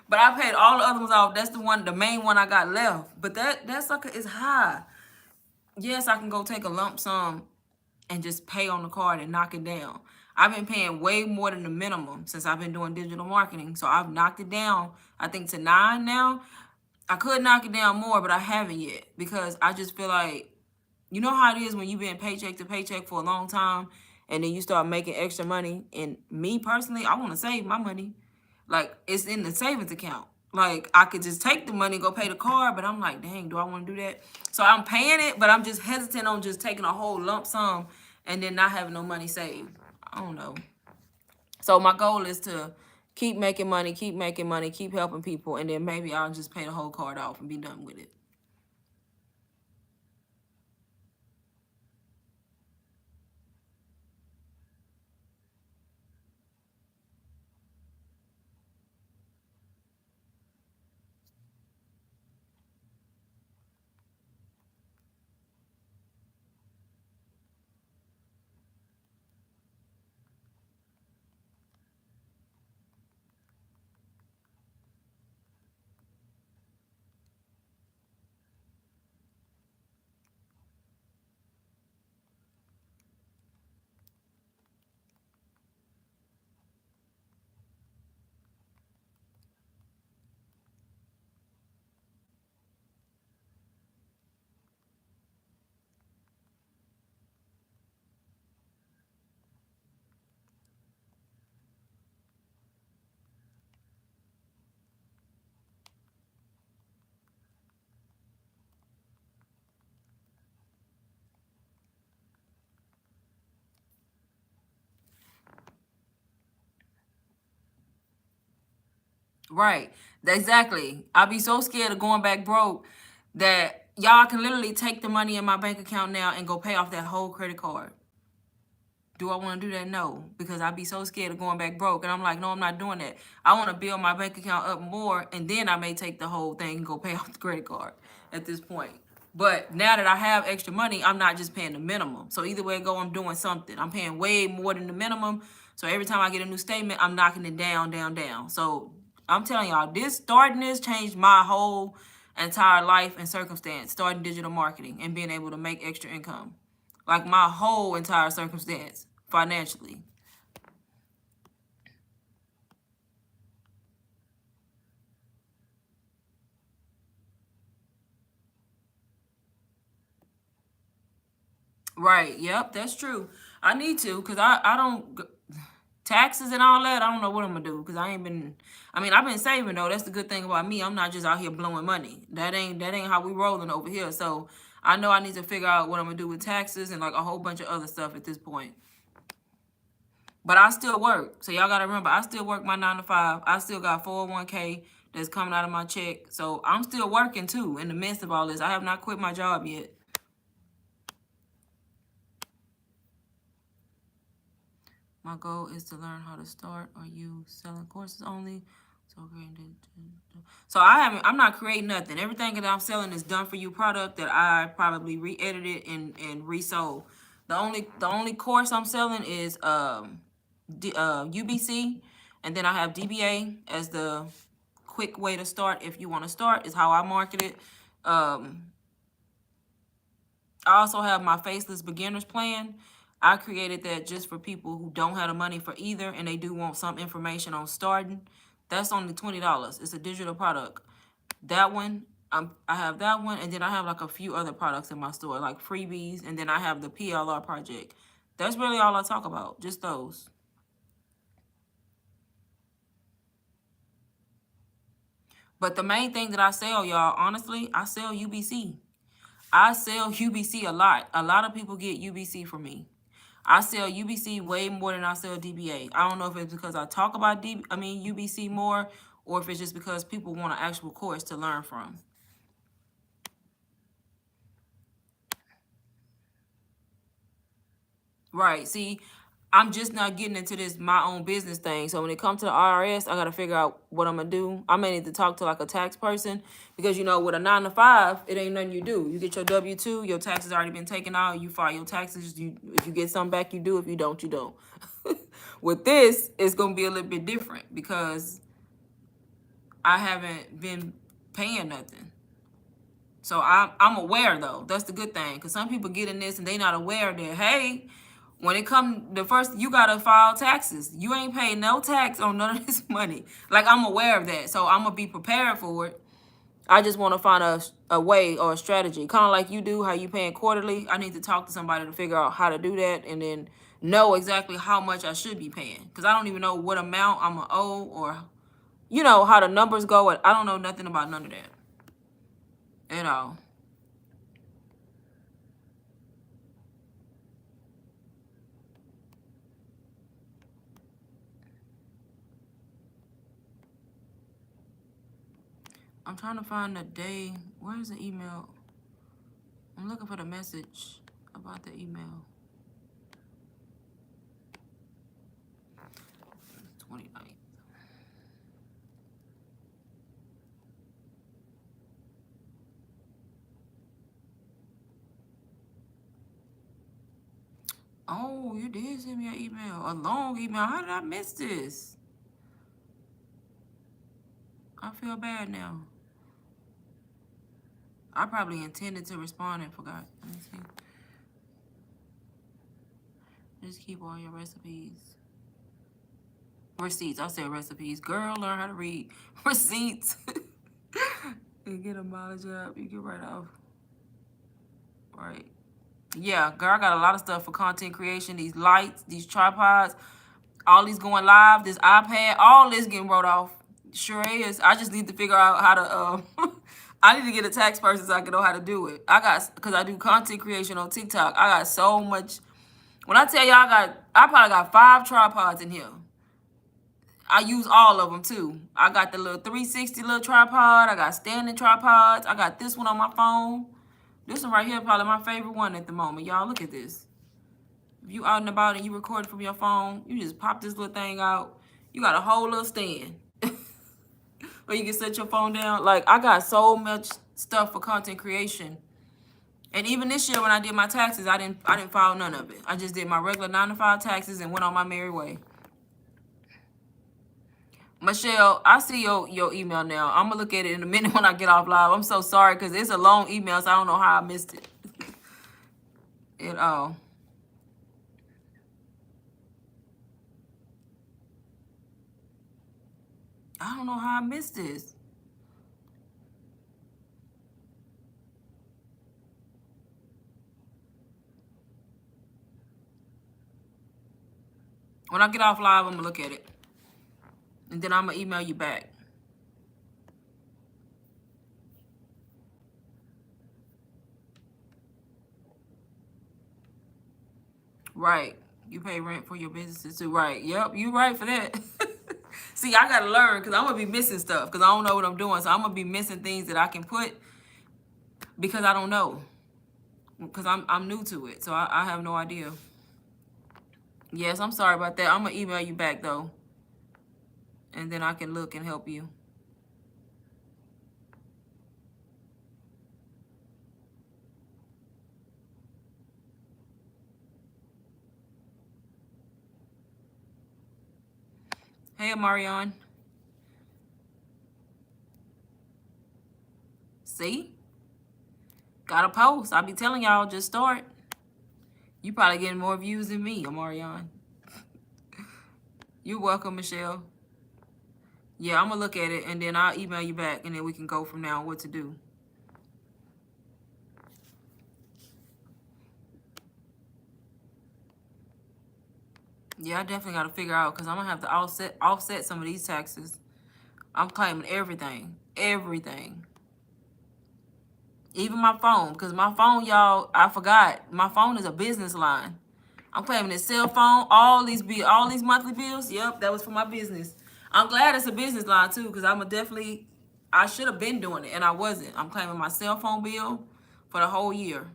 But I paid all the other ones off. That's the main one I got left. But that sucker is high. Yes, I can go take a lump sum and just pay on the card and knock it down. I've been paying way more than the minimum since I've been doing digital marketing. So I've knocked it down, I think, to 9 now. I could knock it down more, but I haven't yet because I just feel like, you know how it is when you've been paycheck to paycheck for a long time and then you start making extra money. And me personally, I want to save my money. Like, it's in the savings account. Like, I could just take the money, go pay the card, but I'm like, dang, do I want to do that? So I'm paying it, but I'm just hesitant on just taking a whole lump sum and then not having no money saved. I don't know. So my goal is to keep making money, keep helping people, and then maybe I'll just pay the whole card off and be done with it. Right. Exactly. I be so scared of going back broke that y'all can literally take the money in my bank account now and go pay off that whole credit card. Do I want to do that? No, because I'd be so scared of going back broke. And I'm like, no, I'm not doing that. I want to build my bank account up more, and then I may take the whole thing and go pay off the credit card at this point. But now that I have extra money, I'm not just paying the minimum. So either way I go, I'm doing something. I'm paying way more than the minimum. So every time I get a new statement, I'm knocking it down, down, down. So I'm telling y'all, starting this changed my whole entire life and circumstance, starting digital marketing and being able to make extra income. Like my whole entire circumstance financially. Right. Yep, that's true. I need to because I don't taxes and all that. I don't know what I'm gonna do because I ain't been. I mean, I've been saving though. That's the good thing about me. I'm not just out here blowing money. That ain't how we rolling over here. So I know I need to figure out what I'm gonna do with taxes and like a whole bunch of other stuff at this point. But I still work. So y'all gotta remember, I still work my 9 to 5. I still got 401k that's coming out of my check. So I'm still working too in the midst of all this. I have not quit my job yet. My goal is to learn how to start. Are you selling courses only? So I'm not creating nothing. Everything that I'm selling is done for you product that I probably re-edited and resold. The only course I'm selling is UBC, and then I have DBA as the quick way to start. If you want to start, is how I market it. I also have my faceless beginners plan. I created that just for people who don't have the money for either, and they do want some information on starting. That's only $20. It's a digital product. That one, I have that one, and then I have like a few other products in my store, like freebies, and then I have the PLR project. That's really all I talk about, just those. But the main thing that I sell, y'all, honestly, I sell UBC. I sell UBC a lot. A lot of people get UBC from me. I sell UBC way more than I sell DBA. I don't know if it's because I talk about UBC more, or if it's just because people want an actual course to learn from. Right. See, I'm just not getting into this my own business thing. So when it comes to the IRS, I got to figure out what I'm going to do. I may need to talk to like a tax person because, with a 9 to 5, it ain't nothing you do. You get your W-2, your taxes already been taken out. You file your taxes. If you get something back, you do. If you don't, you don't. With this, it's going to be a little bit different because I haven't been paying nothing. So I'm aware, though. That's the good thing. Because some people get in this and they not aware that, hey, when it come the first, you got to file taxes. You ain't paying no tax on none of this money. Like, I'm aware of that. So I'm going to be prepared for it. I just want to find a way or a strategy. Kind of like you do, how you paying quarterly. I need to talk to somebody to figure out how to do that and then know exactly how much I should be paying. Because I don't even know what amount I'm going to owe or, how the numbers go. I don't know nothing about none of that at all. I'm trying to find the day. Where's the email? I'm looking for the message about the email. 29th. Oh, you did send me an email. A long email. How did I miss this? I feel bad now. I probably intended to respond and forgot. Let me see. Just keep all your recipes. Receipts. I said recipes. Girl, learn how to read. Receipts. And get a mileage up. You get right off. Right. Yeah, girl, I got a lot of stuff for content creation. These lights, these tripods, all these going live, this iPad, all this getting wrote off. Sure is. I just need to figure out how to, I need to get a tax person so I can know how to do it. Because I do content creation on TikTok. I got so much. When I tell y'all, I probably got 5 tripods in here. I use all of them too. I got the little 360 little tripod. I got standing tripods. I got this one on my phone. This one right here probably my favorite one at the moment. Y'all, look at this. If you out and about and you record from your phone, you just pop this little thing out. You got a whole little stand. Or you can set your phone down. Like, I got so much stuff for content creation. And even this year when I did my taxes, I didn't file none of it. I just did my regular 9 to 5 taxes and went on my merry way. Michelle, I see your email now. I'm going to look at it in a minute when I get off live. I'm so sorry because it's a long email, so I don't know how I missed it at all. I don't know how I missed this. When I get off live, I'm going to look at it. And then I'm going to email you back. Right. You pay rent for your businesses too. Right. Yep. You right for that. See, I got to learn because I'm going to be missing stuff because I don't know what I'm doing. So I'm going to be missing things that I can put because I don't know. Because I'm new to it. So I have no idea. Yes, I'm sorry about that. I'm going to email you back though. and then I can look and help you. Hey, Marion. See? Got a post. I be telling y'all, just start. You probably getting more views than me, Marion. You're welcome, Michelle. Yeah, I'm going to look at it, and then I'll email you back, and then we can go from now on what to do. Yeah, I definitely got to figure out, because I'm going to have to offset some of these taxes. I'm claiming everything. Everything. Even my phone, because my phone, y'all, I forgot. My phone is a business line. I'm claiming this cell phone, all these monthly bills. Yep, that was for my business. I'm glad it's a business line too, because I should have been doing it and I wasn't. I'm claiming my cell phone bill for the whole year.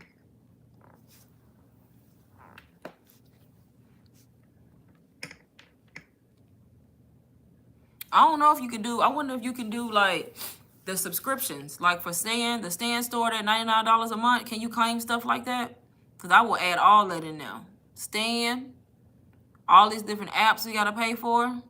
I don't know if you can do, I wonder if you can do like the subscriptions, like for Stan, the Stan store at $99 a month. Can you claim stuff like that? Because I will add all that in now. Stan, all these different apps we got to pay for.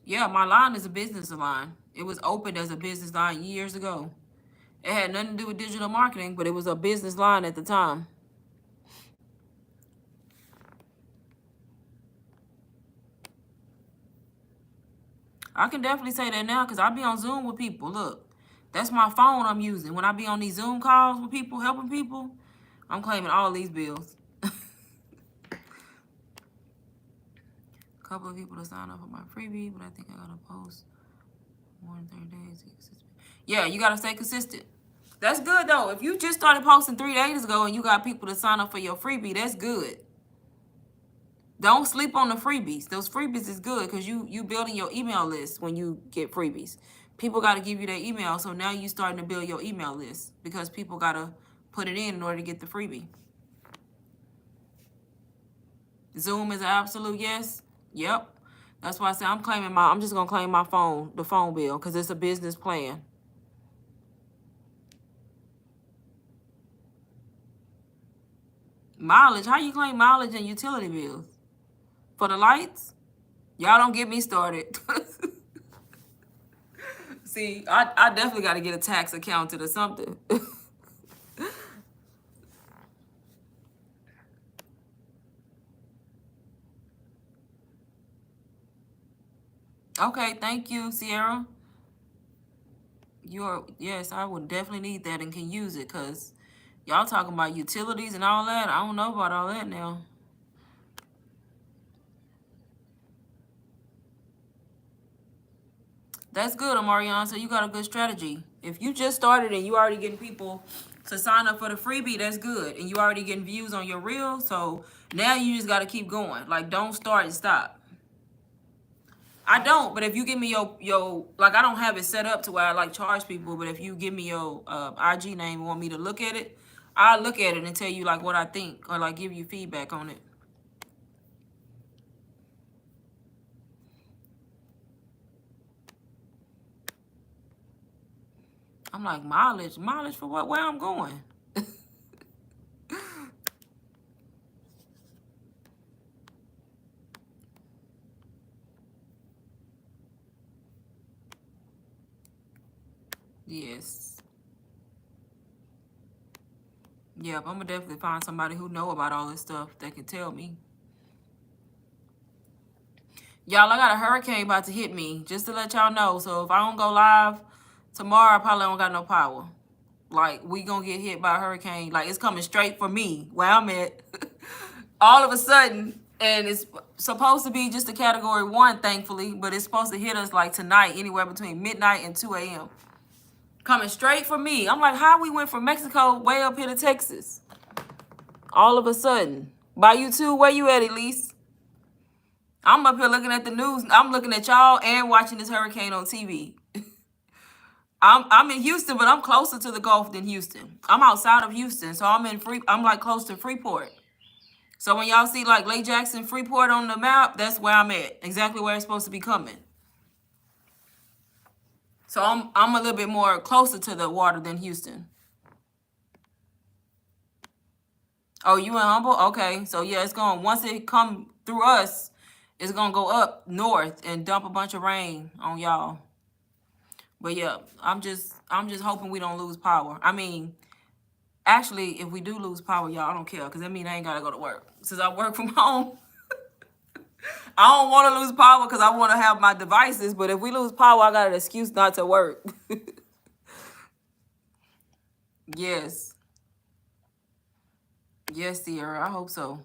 Yeah, my line is a business line. It was opened as a business line years ago. It had nothing to do with digital marketing, but it was a business line at the time. I can definitely say that now because I be on Zoom with people. Look, that's my phone I'm using. When I be on these Zoom calls with people, helping people, I'm claiming all these bills. A couple of people to sign up for my freebie, but I think I got to post more than 30 days. Yeah, you got to stay consistent. That's good, though. If you just started posting 3 days ago and you got people to sign up for your freebie, that's good. Don't sleep on the freebies. Those freebies is good because you building your email list when you get freebies. People got to give you their email, so now you starting to build your email list because people got to put it in order to get the freebie. Zoom is an absolute yes. Yep. That's why I say I'm just going to claim my phone, the phone bill, because it's a business plan. Mileage. How you claim mileage and utility bills? For the lights? Y'all don't get me started. See, I definitely got to get a tax accountant or something. Okay, thank you, Sierra. Yes, I would definitely need that and can use it because y'all talking about utilities and all that. I don't know about all that now. That's good, Amarion. So you got a good strategy. If you just started and you already getting people to sign up for the freebie, that's good. And you already getting views on your reel. So now you just got to keep going. Like, don't start and stop. I don't, but if you give me your like, I don't have it set up to where I like charge people, but if you give me your IG name and want me to look at it, I'll look at it and tell you like what I think or like give you feedback on it. I'm like, mileage for what? Where I'm going? Yes. Yep, I'm gonna definitely find somebody who know about all this stuff that can tell me. Y'all, I got a hurricane about to hit me, just to let y'all know. So if I don't go live tomorrow, I probably don't got no power. Like, we gonna get hit by a hurricane. Like, it's coming straight for me, where I'm at. All of a sudden, and it's supposed to be just a category 1, thankfully, but it's supposed to hit us like tonight, anywhere between midnight and 2 a.m. coming straight for me. I'm like, how we went from Mexico way up here to Texas? All of a sudden. By you too, where you at, Elise? I'm up here looking at the news. I'm looking at y'all and watching this hurricane on TV. I'm in Houston, but I'm closer to the Gulf than Houston. I'm outside of Houston, so I'm like close to Freeport. So when y'all see like Lake Jackson, Freeport on the map, that's where I'm at. Exactly where it's supposed to be coming. So I'm a little bit more closer to the water than Houston. Oh, you in Humble? Okay. So yeah, it's going once it come through us, it's gonna go up north and dump a bunch of rain on y'all. But yeah, I'm just hoping we don't lose power. I mean, actually, if we do lose power, y'all, I don't care, because that means I ain't gotta go to work. Since I work from home, I don't want to lose power because I want to have my devices. But if we lose power, I got an excuse not to work. Yes. Yes, Sierra. I hope so.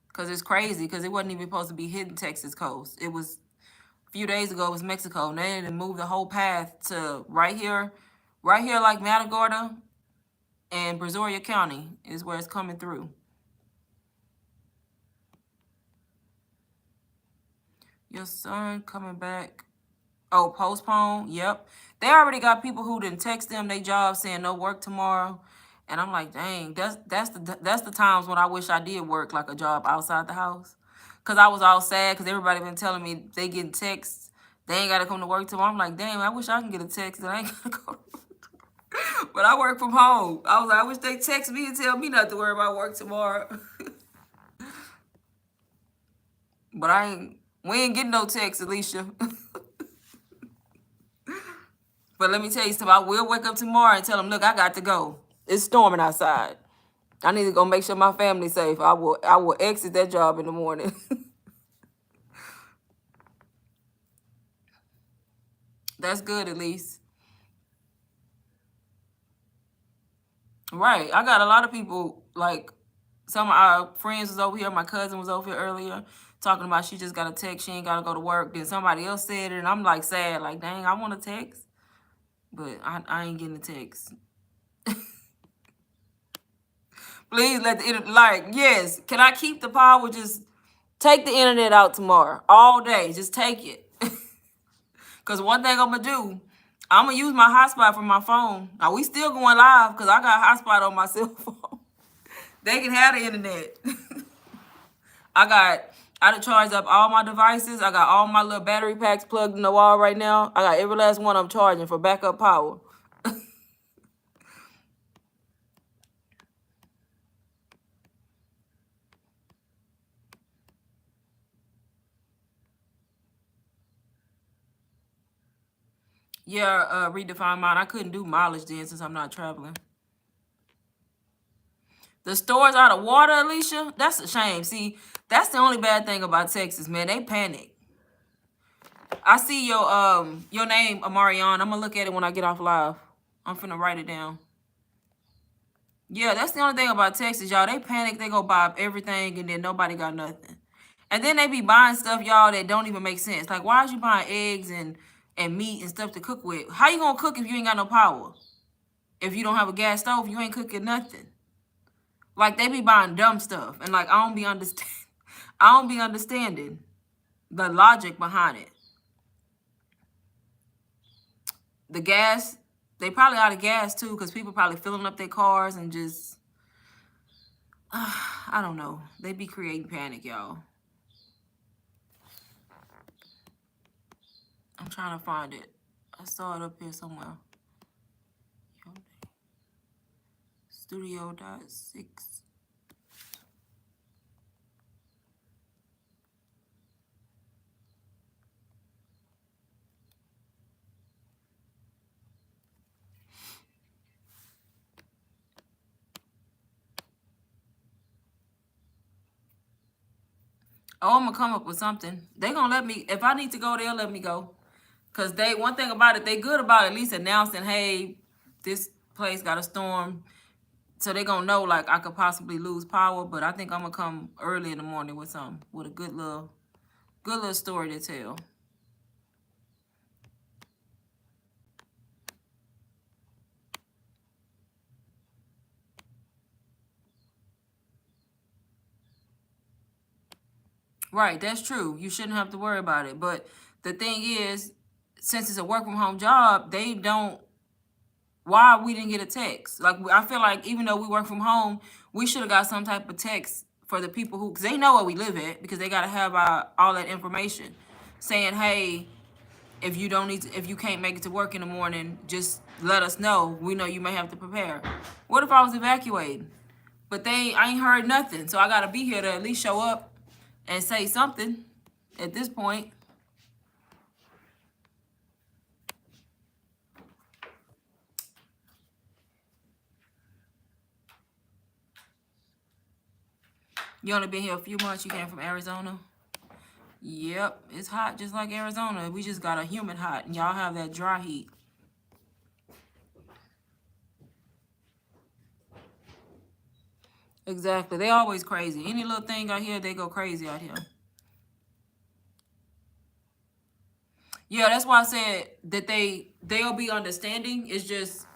Because it's crazy, because it wasn't even supposed to be hitting Texas coast. It was, a few days ago, it was Mexico. And they didn't move the whole path to right here like Matagorda and Brazoria County is where it's coming through. Your son coming back. Oh, postpone. Yep. They already got people who didn't text them their job saying no work tomorrow. And I'm like, dang, that's the times when I wish I did work like a job outside the house. Cause I was all sad because everybody been telling me they getting texts. They ain't gotta come to work tomorrow. I'm like, damn, I wish I can get a text that I ain't gotta go to work. But I work from home. I was like, I wish they text me and tell me not to worry about work tomorrow. But we ain't getting no text, Alicia. But let me tell you something. I will wake up tomorrow and tell them, look, I got to go. It's storming outside. I need to go make sure my family's safe. I will exit that job in the morning. That's good, at least. Right. I got a lot of people, like, some of our friends was over here. My cousin was over here earlier talking about she just got a text. She ain't got to go to work. Then somebody else said it, and I'm, like, sad. Like, dang, I want a text. But I ain't getting a text. Please let the internet, like, yes. Can I keep the power? Just take the internet out tomorrow. All day. Just take it. Because one thing I'm going to do, I'm going to use my hotspot from my phone. Now, we still going live because I got hotspot on my cell phone. They can have the internet. I done charged up all my devices. I got all my little battery packs plugged in the wall right now. I got every last one I'm charging for backup power. Yeah, redefine mine. I couldn't do mileage then since I'm not traveling. The stores out of water, Alicia? That's a shame. See, that's the only bad thing about Texas, man. They panic. I see your name, Amarion. I'm gonna look at it when I get off live. I'm finna write it down. Yeah, that's the only thing about Texas, y'all. They panic, they go buy everything, and then nobody got nothing. And then they be buying stuff, y'all, that don't even make sense. Like, why is you buying eggs and meat and stuff to cook with? How you gonna cook if you ain't got no power? If you don't have a gas stove, you ain't cooking nothing. Like, they be buying dumb stuff. And, like, I don't be understanding the logic behind it. The gas, they probably out of gas, too, because people probably filling up their cars and just, I don't know. They be creating panic, y'all. I'm trying to find it. I saw it up here somewhere. Studio.6. Oh, I'm gonna come up with something. They gonna let me, if I need to go, they'll let me go. Cause one thing about it, they good about at least announcing, hey, this place got a storm. So they gonna know, like, I could possibly lose power. But I think I'm gonna come early in the morning with a good little story to tell. Right, that's true. You shouldn't have to worry about it. But the thing is, since it's a work from home job, they don't. Why we didn't get a text? Like, I feel like even though we work from home, we should have got some type of text for the people who, because they know where we live at, because they got to have all that information, saying, hey, if you don't need to, if you can't make it to work in the morning, just let us know. We know you may have to prepare. What if I was evacuating? But I ain't heard nothing, so I gotta be here to at least show up and say something. At this point, you only been here a few months. You came from Arizona. Yep, it's hot just like Arizona. We just got a humid hot, and y'all have that dry heat. Exactly. They always crazy. Any little thing out here, they go crazy out here. Yeah, that's why I said that they'll be understanding. It's just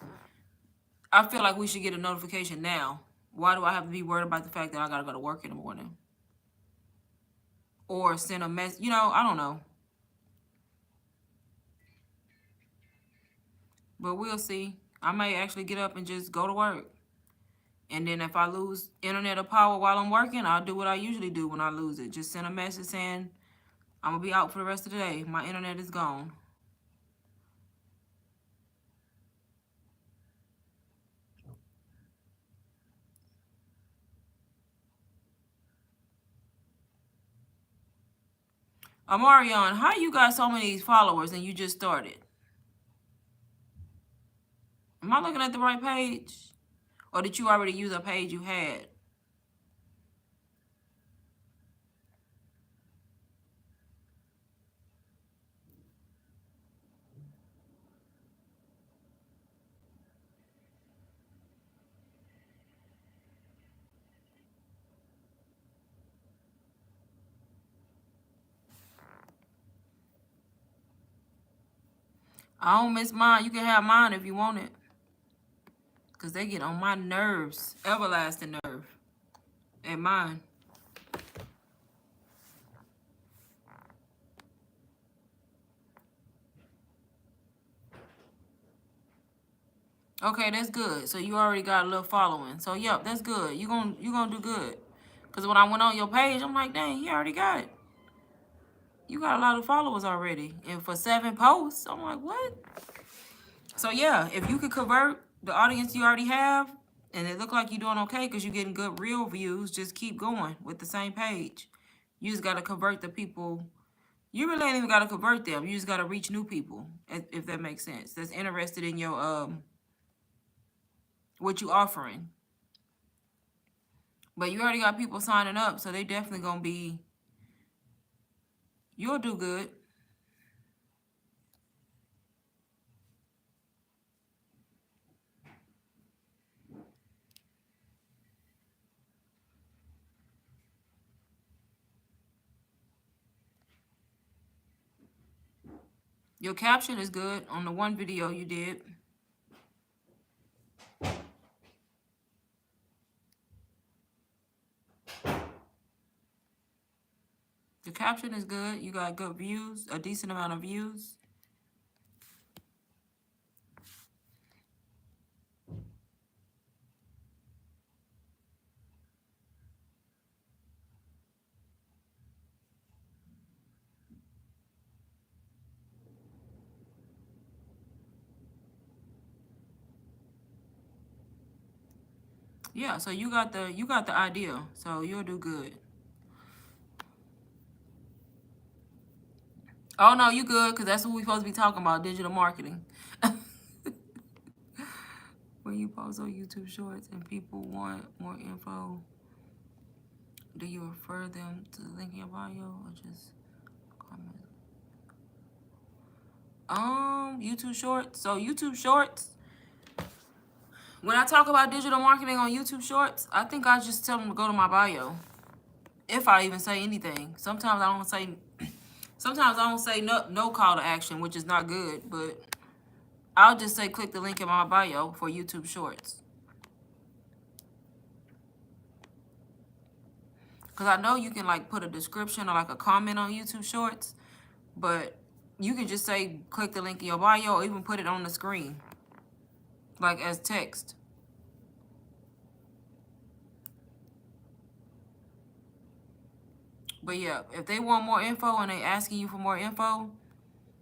I feel like we should get a notification now. Why do I have to be worried about the fact that I gotta go to work in the morning? Or send a mess, I don't know. But we'll see. I may actually get up and just go to work. And then if I lose internet or power while I'm working, I'll do what I usually do when I lose it. Just send a message saying I'm gonna be out for the rest of the day. My internet is gone. Amarion, how you got so many followers and you just started? Am I looking at the right page? Or did you already use a page you had? I don't miss mine. You can have mine if you want it. Because they get on my nerves. Everlasting nerve. And mine. Okay, that's good. So you already got a little following. So yep, that's good. You gonna do good. Cause when I went on your page, I'm like, dang, he already got it. You got a lot of followers already. And for 7 posts, I'm like, what? So yeah, if you could convert the audience you already have, and it look like you're doing okay because you're getting good real views, just keep going with the same page. You just gotta convert the people. You really ain't even gotta convert them. You just gotta reach new people, if that makes sense. That's interested in your what you offering. But you already got people signing up, so they definitely gonna be. You'll do good. Your caption is good on the one video you did. The caption is good. You got good views, a decent amount of views. Yeah, so you got the idea. So you'll do good. Oh no, you good, because that's what we supposed to be talking about, digital marketing. When you post on YouTube Shorts and people want more info, do you refer them to the link in your bio or just comment? YouTube Shorts. So YouTube Shorts. When I talk about digital marketing on YouTube Shorts, I think I just tell them to go to my bio. If I even say anything. Sometimes I don't say. Sometimes I don't say no call to action, which is not good. But I'll just say click the link in my bio for YouTube Shorts. Because I know you can like put a description or like a comment on YouTube Shorts, but you can just say, click the link in your bio, or even put it on the screen, like as text. But yeah, if they want more info and they asking you for more info,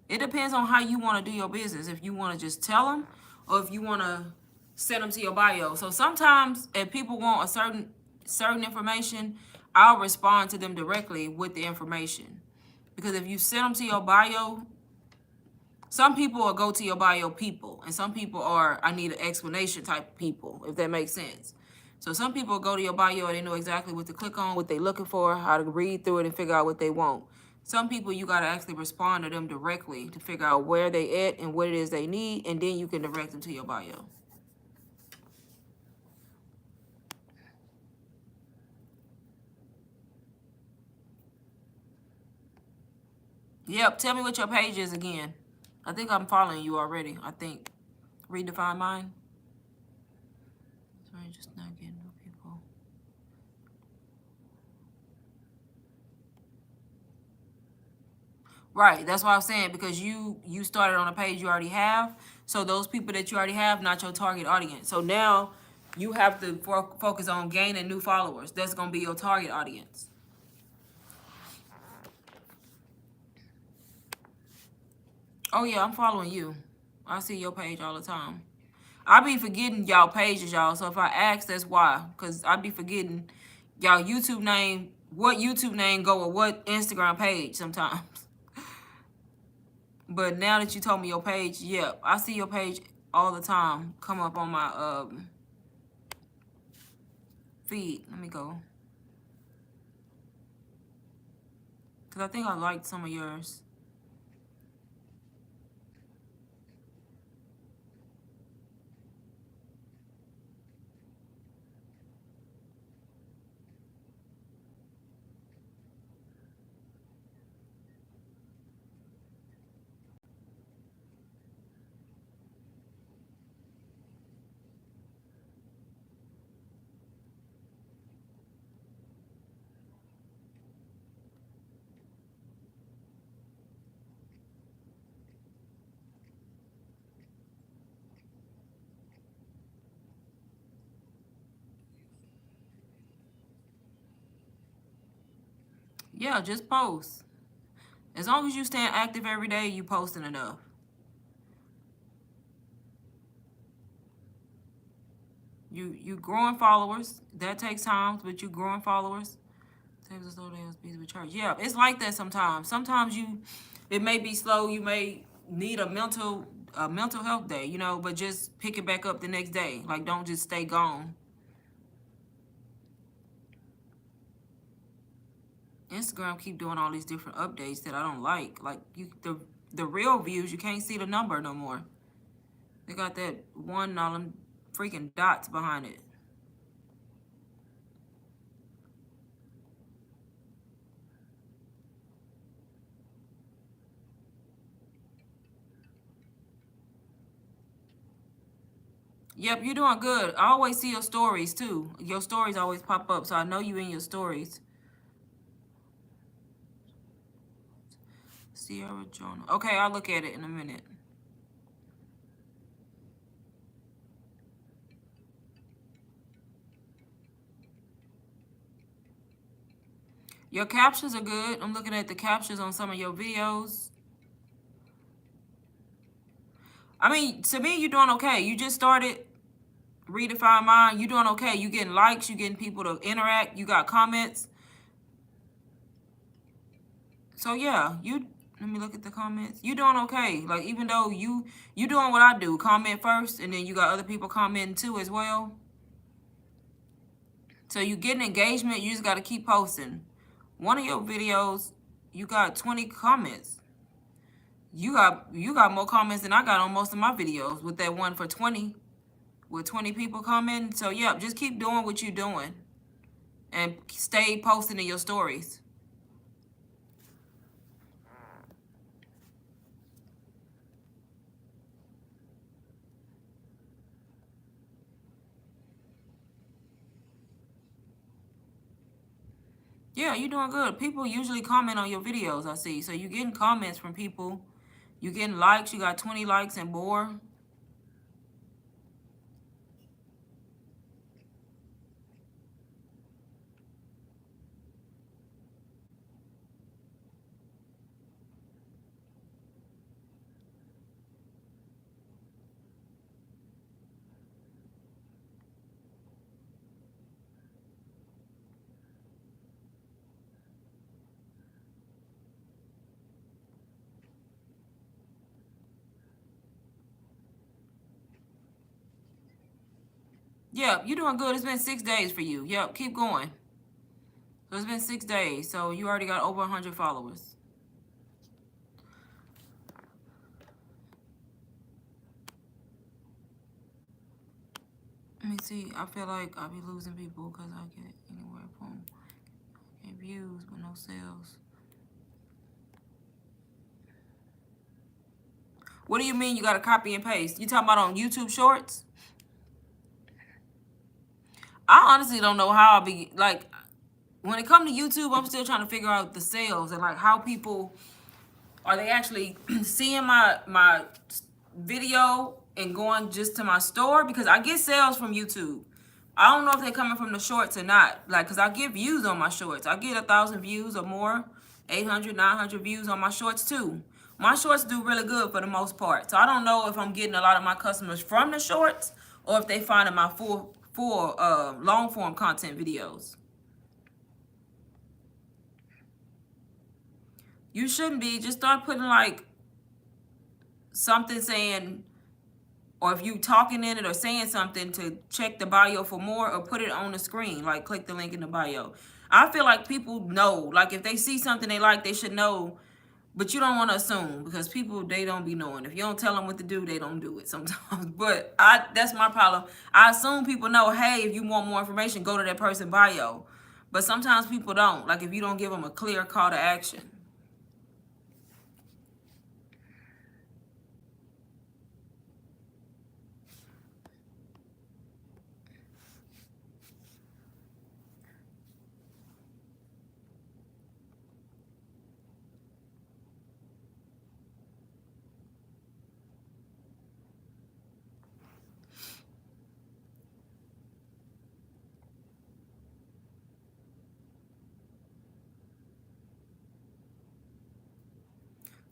it depends on how you want to do your business. If you want to just tell them, or if you want to send them to your bio. So sometimes if people want a certain information, I'll respond to them directly with the information. Because if you send them to your bio, some people will go to your bio people, and some people are I need an explanation type people, if that makes sense. So some people go to your bio and they know exactly what to click on, what they're looking for, how to read through it and figure out what they want. Some people you got to actually respond to them directly to figure out where they at and what it is they need, and then you can direct them to your bio. Yep, tell me what your page is again. I think I'm following you already. I think. Redefine mine. Sorry, just not getting new people. Right, that's what I'm saying, because you started on a page you already have. So those people that you already have, not your target audience. So now you have to focus on gaining new followers. That's going to be your target audience. Oh yeah, I'm following you. I see your page all the time. I be forgetting y'all pages, y'all. So if I ask, that's why. Because I be forgetting y'all YouTube name, what YouTube name go with what Instagram page sometimes. But now that you told me your page, yep, I see your page all the time come up on my feed. Let me go. Because I think I liked some of yours. Yeah, just post. As long as you staying active every day, you posting enough. You growing followers. That takes time, but you growing followers. Takes a slow day speed to recharge. Yeah, it's like that sometimes. Sometimes it may be slow. You may need a mental health day, but just pick it back up the next day. Like, don't just stay gone. Instagram keep doing all these different updates that I don't like. Like the real views, you can't see the number no more. They got that one all them freaking dots behind it. Yep, you're doing good. I always see your stories too. Your stories always pop up, so I know you in your stories. Sierra Journal. Okay, I'll look at it in a minute. Your captions are good. I'm looking at the captions on some of your videos. I mean, to me, you're doing okay. You just started Redefine Mine. You're doing okay. You getting likes. You getting people to interact. You got comments. So yeah, let me look at the comments. You doing okay. Like, even though you doing what I do, comment first, and then you got other people commenting too as well. So you getting engagement. You just got to keep posting. One of your videos, you got 20 comments. You got more comments than I got on most of my videos with that one for 20, with 20 people commenting. So yeah, just keep doing what you're doing, and stay posting in your stories. Yeah, you're doing good. People usually comment on your videos, I see. So you're getting comments from people. You're getting likes. You got 20 likes and more. Yeah, you're doing good. It's been 6 days for you. Yep, keep going. So it's been 6 days. So you already got over 100 followers. Let me see. I feel like I'll be losing people because I get anywhere from get views but no sales. What do you mean you got to copy and paste? You talking about on YouTube Shorts? I honestly don't know how I be like when it comes to YouTube. I'm still trying to figure out the sales and like how people are they actually seeing my video and going just to my store because I get sales from YouTube. I don't know if they're coming from the shorts or not. Like, cause I get views on my shorts. I get 1,000 views or more, 800, 900 views on my shorts too. My shorts do really good for the most part. So I don't know if I'm getting a lot of my customers from the shorts or if they finding my full long form content videos. You shouldn't be. Just start putting like something saying, or if you talking in it or saying something to check the bio for more or put it on the screen, like click the link in the bio. I feel like people know, like if they see something they like, they should know, but you don't want to assume because people, they don't be knowing. If you don't tell them what to do, they don't do it sometimes. But that's my problem. I assume people know, hey, if you want more information, go to that person bio. But sometimes people don't, like if you don't give them a clear call to action.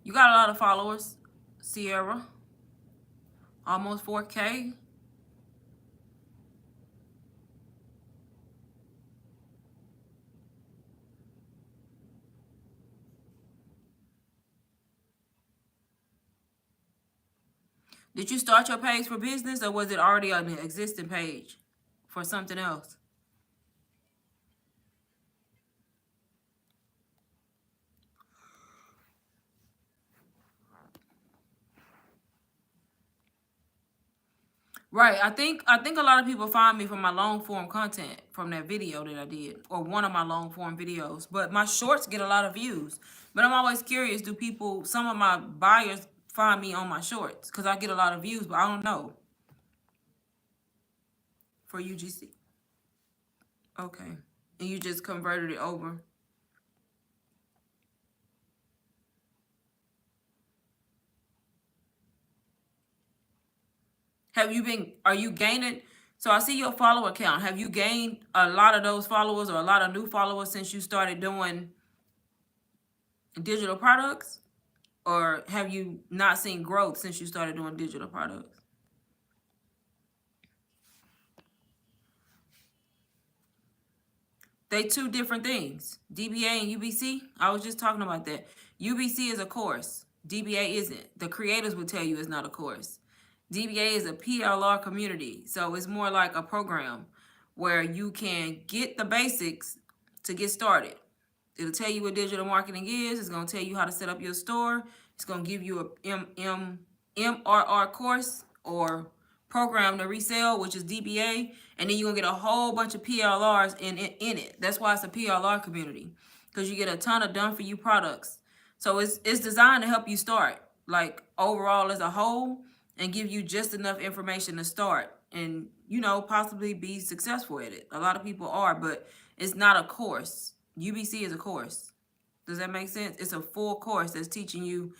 You got a lot of followers, Sierra. Almost 4K. Did you start your page for business or was it already on an existing page for something else? Right. I think a lot of people find me from my long form content from that video that I did or one of my long form videos. But my shorts get a lot of views. But I'm always curious, do people some of my buyers find me on my shorts? Because I get a lot of views, but I don't know. For UGC. Okay. And you just converted it over. Are you gaining? So I see your follower count. Have you gained a lot of those followers or a lot of new followers since you started doing digital products? Or have you not seen growth since you started doing digital products? They two different things. DBA and UBC. I was just talking about that. UBC is a course. DBA isn't. The creators will tell you it's not a course. DBA is a PLR community. So it's more like a program where you can get the basics to get started. It'll tell you what digital marketing is. It's going to tell you how to set up your store. It's going to give you a MRR course or program to resell, which is DBA. And then you're going to get a whole bunch of PLRs in it. That's why it's a PLR community, because you get a ton of done for you products. So it's designed to help you start, like overall as a whole, and give you just enough information to start and, possibly be successful at it. A lot of people are, but it's not a course. UBC is a course. Does that make sense? It's a full course that's teaching you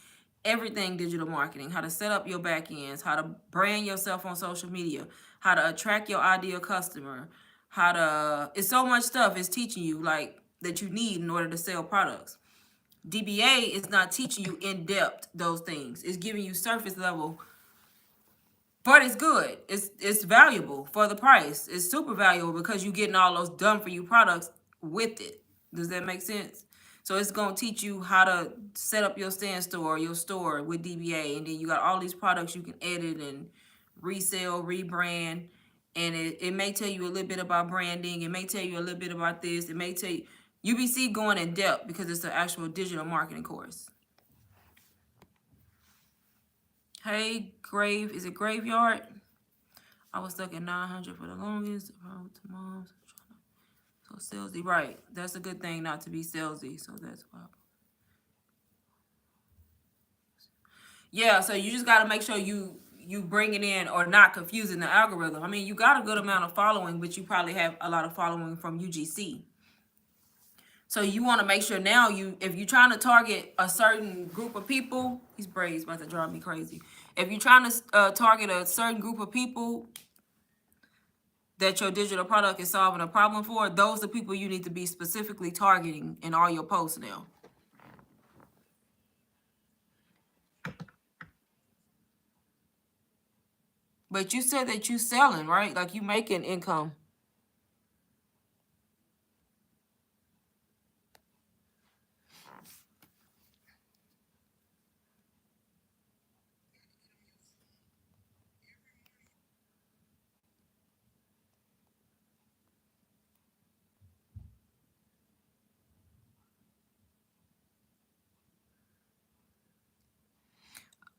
everything digital marketing, how to set up your back ends, how to brand yourself on social media, how to attract your ideal customer, how to, it's so much stuff it's teaching you like that you need in order to sell products. DBA is not teaching you in depth those things. It's giving you surface level, but it's good. It's valuable for the price. It's super valuable because you're getting all those done for you products with it. Does that make sense? So it's gonna teach you how to set up your stand store, your store with DBA, and then you got all these products you can edit and resell, rebrand. And it may tell you a little bit about branding. It may tell you a little bit about this. It may tell you UBC going in depth because it's an actual digital marketing course. Hey, is it Graveyard? I was stuck at 900 for the longest. So salesy, right? That's a good thing not to be salesy. So that's why. Yeah, so you just got to make sure you bring it in or not confusing the algorithm. I mean, you got a good amount of following, but you probably have a lot of following from UGC. So you want to make sure now if you're trying to target a certain group of people, these braids about to drive me crazy. If you're trying to target a certain group of people that your digital product is solving a problem for, those are the people you need to be specifically targeting in all your posts now. But you said that you selling, right? Like you making income.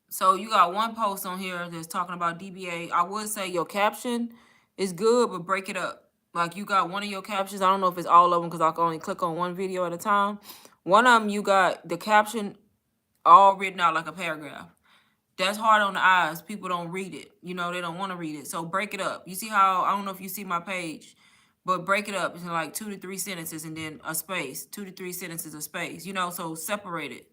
So you got one post on here that's talking about DBA. I would say your caption is good, but break it up. Like you got one of your captions. I don't know if it's all of them because I can only click on one video at a time. One of them, you got the caption all written out like a paragraph. That's hard on the eyes. People don't read it. You know, they don't want to read it. So break it up. You see how, I don't know if you see my page, but break it up into like 2 to 3 sentences and then a space. 2 to 3 sentences, a space. You know, so separate it.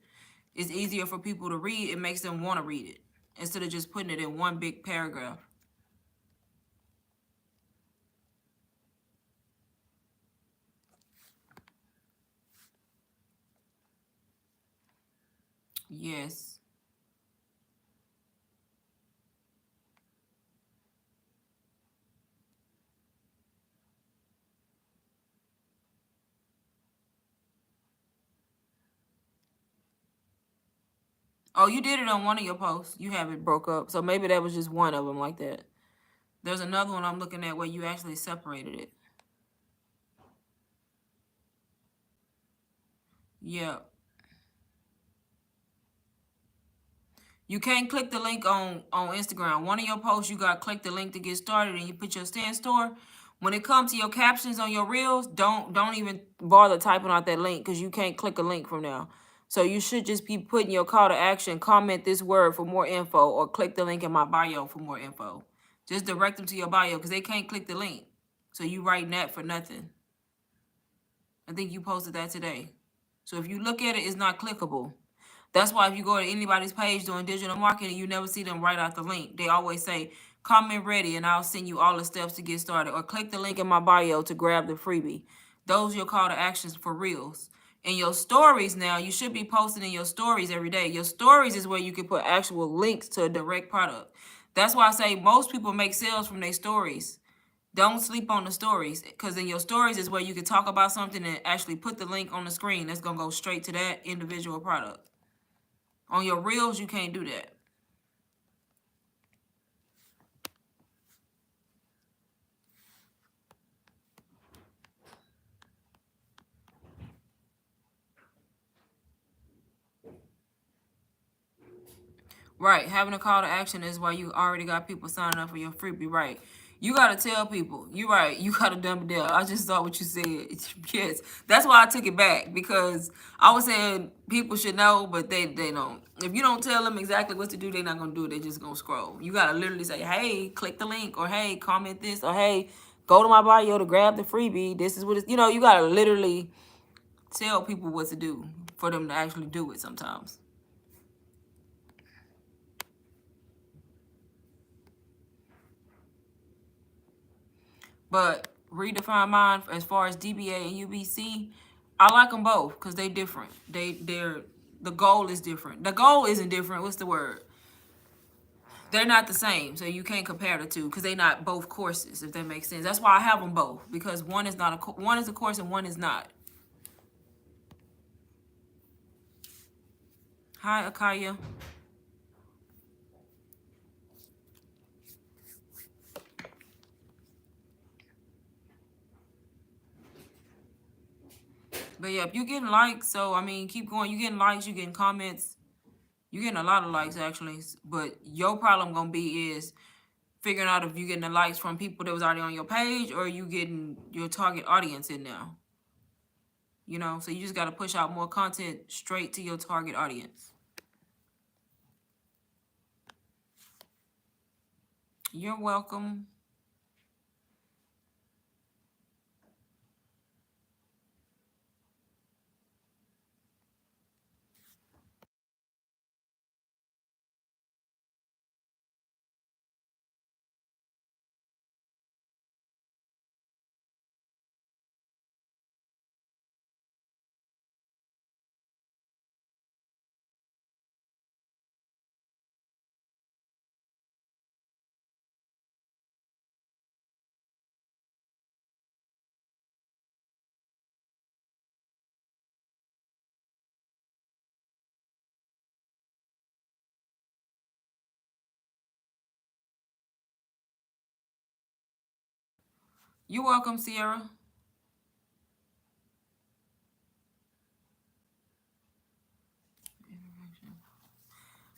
It's easier for people to read. It makes them want to read it instead of just putting it in one big paragraph. Yes. Oh, you did it on one of your posts. You have it broke up. So maybe that was just one of them like that. There's another one I'm looking at where you actually separated it. Yeah. You can't click the link on Instagram. One of your posts, you got to click the link to get started and you put your stand store. When it comes to your captions on your reels, don't even bother typing out that link because you can't click a link from now. So you should just be putting your call to action, comment this word for more info, or click the link in my bio for more info. Just direct them to your bio because they can't click the link. So you writing that for nothing. I think you posted that today. So if you look at it, it's not clickable. That's why if you go to anybody's page doing digital marketing, you never see them write out the link. They always say, comment ready and I'll send you all the steps to get started. Or click the link in my bio to grab the freebie. Those are your call to actions for reels. In your stories now, you should be posting in your stories every day. Your stories is where you can put actual links to a direct product. That's why I say most people make sales from their stories. Don't sleep on the stories because in your stories is where you can talk about something and actually put the link on the screen that's going to go straight to that individual product. On your reels, you can't do that. Right. Having a call to action is why you already got people signing up for your freebie. Right. You got to tell people. You're right. You got to dumb it down. I just saw what you said. Yes. That's why I took it back because I was saying people should know, but they don't. If you don't tell them exactly what to do, they're not going to do it. They're just going to scroll. You got to literally say, hey, click the link, or hey, comment this, or hey, go to my bio to grab the freebie. This is what it's, you got to literally tell people what to do for them to actually do it sometimes. But redefine mine as far as DBA and UBC. I like them both because they different. They're the goal is different. The goal isn't different. What's the word? They're not the same, so you can't compare the two because they're not both courses. If that makes sense, that's why I have them both, because one is not one is a course and one is not. Hi, Akaya. But yeah, if you're getting likes, so I mean, keep going. You getting likes, you getting comments, you getting a lot of likes actually. But your problem gonna be is figuring out if you getting the likes from people that was already on your page or you getting your target audience in now. You know, so you just gotta push out more content straight to your target audience. You're welcome. You're welcome, Sierra.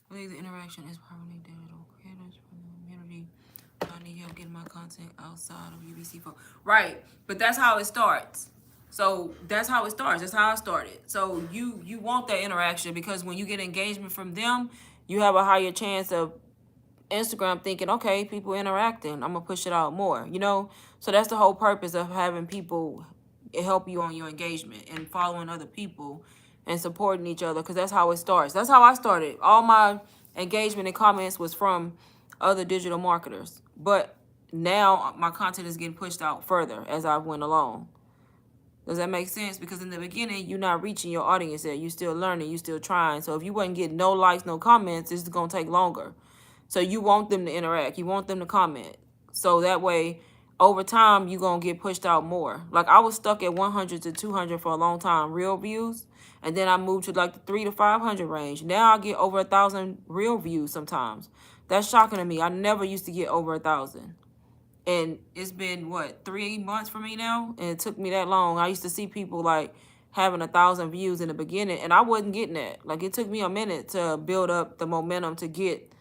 I believe the interaction is probably digital creators from the community. I need help getting my content outside of UBC. Right, but that's how it starts. So that's how it starts. That's how I started. So you want that interaction because when you get engagement from them, you have a higher chance of Instagram thinking, okay, people interacting, I'm gonna push it out more, you know? So that's the whole purpose of having people help you on your engagement and following other people and supporting each other, because that's how it starts. That's how I started. All my engagement and comments was from other digital marketers. But now my content is getting pushed out further as I went along. Does that make sense? Because in the beginning, you're not reaching your audience yet. You're still learning. You're still trying. So if you wasn't getting no likes, no comments, it's going to take longer. So you want them to interact. You want them to comment. So that way, over time, you're going to get pushed out more. Like I was stuck at 100 to 200 for a long time, real views. And then I moved to like the 300 to 500 range. Now I get over 1,000 real views sometimes. That's shocking to me. I never used to get over 1,000. And it's been what, 3 months for me now, and it took me that long. I used to see people like having 1,000 views in the beginning, and I wasn't getting that. Like it took me a minute to build up the momentum to get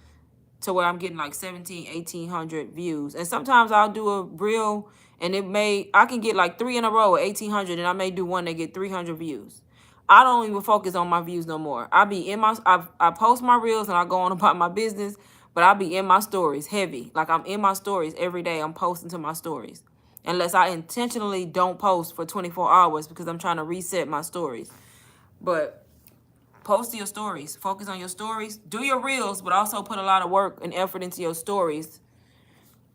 to where I'm getting like 17, 1,800 views. And sometimes I'll do a reel and I can get like 3 in a row at 1,800, and I may do one that get 300 views. I don't even focus on my views no more. I post my reels and I go on about my business, but I be in my stories heavy. Like I'm in my stories every day. I'm posting to my stories. Unless I intentionally don't post for 24 hours because I'm trying to reset my stories. But post your stories. Focus on your stories. Do your reels, but also put a lot of work and effort into your stories.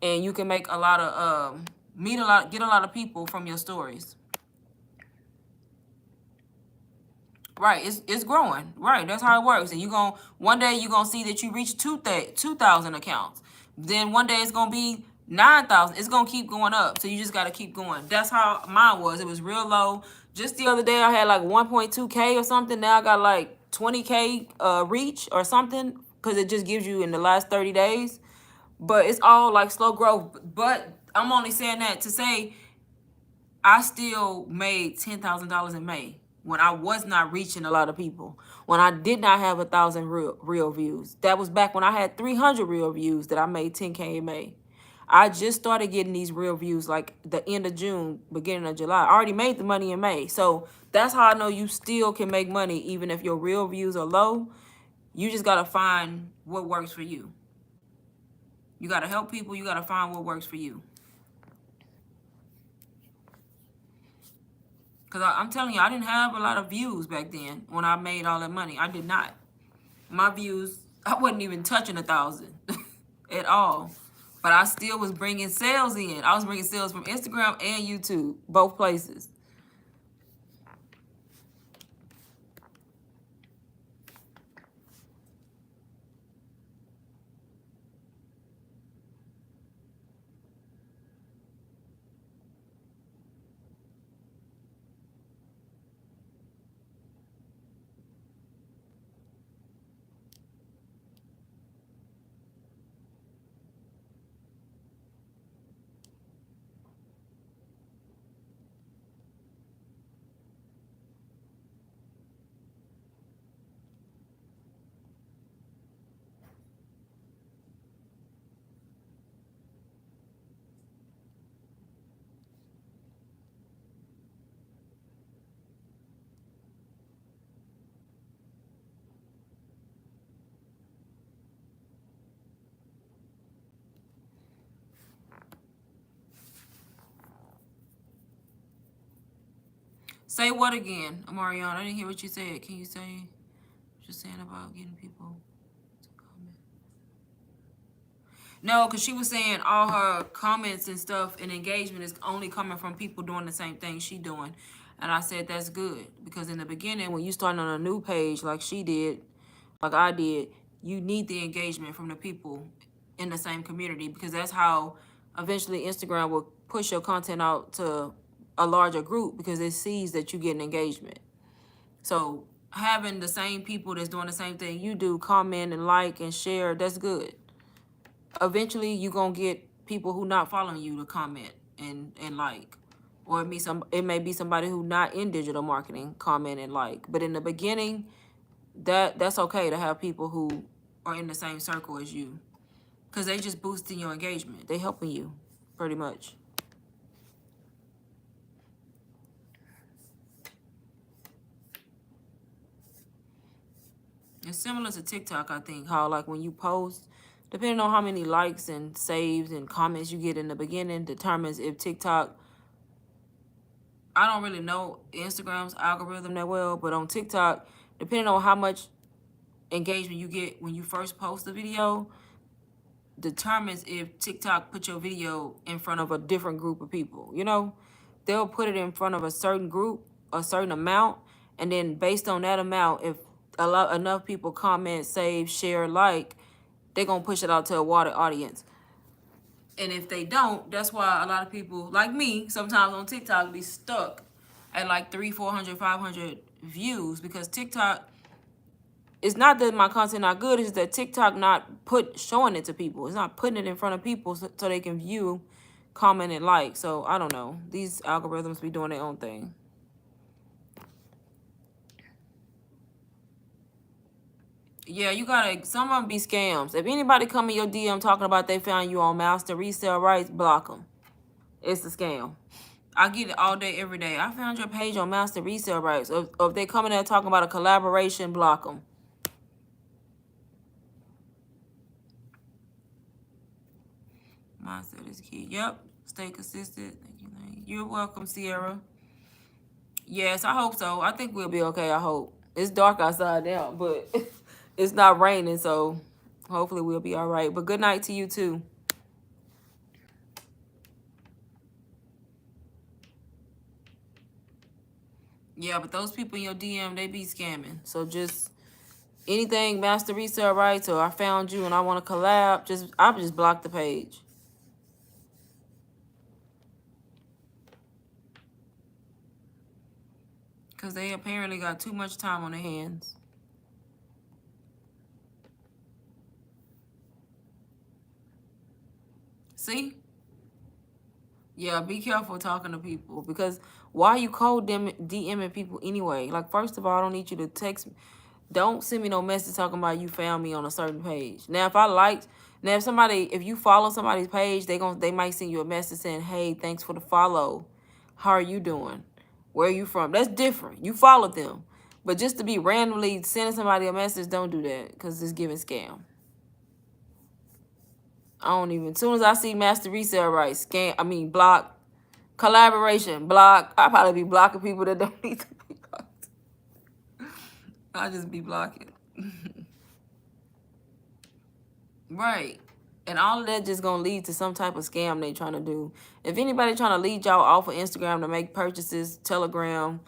And you can make a lot of get a lot of people from your stories. Right, it's growing. Right, that's how it works. And one day you're gonna see that you reach 2,000 accounts. Then one day it's gonna be 9,000. It's gonna keep going up. So you just gotta keep going. That's how mine was. It was real low. Just the other day I had like 1.2K or something. Now I got like 20K reach or something, because it just gives you in the last 30 days. But it's all like slow growth. But I'm only saying that to say I still made $10,000 in May when I was not reaching a lot of people, when I did not have 1,000 real views. That was back when I had 300 real views that I made 10K in May. I just started getting these real views like the end of June, beginning of July. I already made the money in May. So that's how I know you still can make money even if your real views are low. You just got to find what works for you. You got to help people. You got to find what works for you. Because I'm telling you, I didn't have a lot of views back then when I made all that money. I did not. My views, I wasn't even touching 1,000 at all. But I still was bringing sales in. I was bringing sales from Instagram and YouTube, both places. Say what again, Amarion? I didn't hear what you said. Can you say what you're saying about getting people to comment? No, because she was saying all her comments and stuff and engagement is only coming from people doing the same thing she doing. And I said that's good. Because in the beginning, when you start on a new page like she did, like I did, you need the engagement from the people in the same community, because that's how eventually Instagram will push your content out to a larger group, because it sees that you get an engagement. So having the same people that's doing the same thing you do comment and like and share, that's good. Eventually you gonna get people who not following you to comment and like, or it may be somebody who not in digital marketing comment and like. But in the beginning, that's okay to have people who are in the same circle as you, because they just boosting your engagement. They helping you pretty much. It's similar to TikTok, I think, how like when you post, depending on how many likes and saves and comments you get in the beginning determines if TikTok, I don't really know Instagram's algorithm that well, but on TikTok, depending on how much engagement you get when you first post the video, determines if TikTok put your video in front of a different group of people. You know, they'll put it in front of a certain group, a certain amount, and then based on that amount, if enough people comment, save, share, like, they're gonna push it out to a wider audience. And if they don't, that's why a lot of people like me sometimes on TikTok be stuck at like 300, 400, 500 views, because TikTok, it's not that my content not good, it's that TikTok not showing it to people. It's not putting it in front of people so they can view, comment, and like. So I don't know. These algorithms be doing their own thing. Yeah, you gotta, some of them be scams. If anybody come in your DM talking about they found you on master resale rights, block them. It's a scam. I get it all day, every day. I found your page on master resale rights. Or if they come in there talking about a collaboration, block them. Mindset is key. Yep. Stay consistent. Thank you. You're welcome, Sierra. Yes, I hope so. I think we'll be okay. I hope. It's dark outside now, but it's not raining, so hopefully we'll be all right. But good night to you too. Yeah, but those people in your DM, they be scamming. So just anything master resale rights, or I found you and I want to collab, I just block the page. Because they apparently got too much time on their hands. See? Yeah, be careful talking to people, because why are you cold DMing people anyway? Like, first of all, I don't need you to text me. Don't send me no message talking about you found me on a certain page. Now, if you follow somebody's page, they might send you a message saying, hey, thanks for the follow. How are you doing? Where are you from? That's different. You followed them. But just to be randomly sending somebody a message, don't do that, because it's giving scam. I don't even, as soon as I see master resale rights, block, Collaboration, block. I'll probably be blocking people that don't need to be blocked. I'll just be blocking. Right. And all of that just gonna lead to some type of scam they trying to do. If anybody trying to lead y'all off of Instagram to make purchases, Telegram,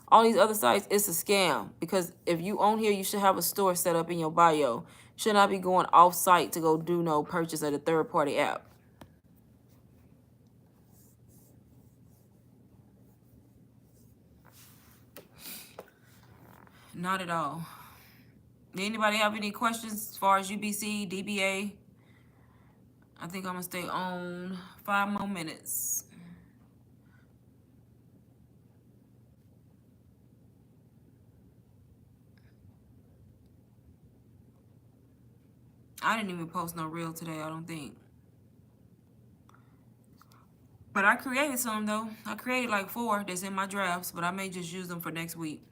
all these other sites, it's a scam. Because if you own here, you should have a store set up in your bio. Should not be going off site to go do no purchase at a third party app. Not at all. Anybody have any questions as far as UBC, DBA? I think I'm gonna stay on 5 more minutes. I didn't even post no reel today, I don't think. But I created some though. I created like 4 that's in my drafts, but I may just use them for next week.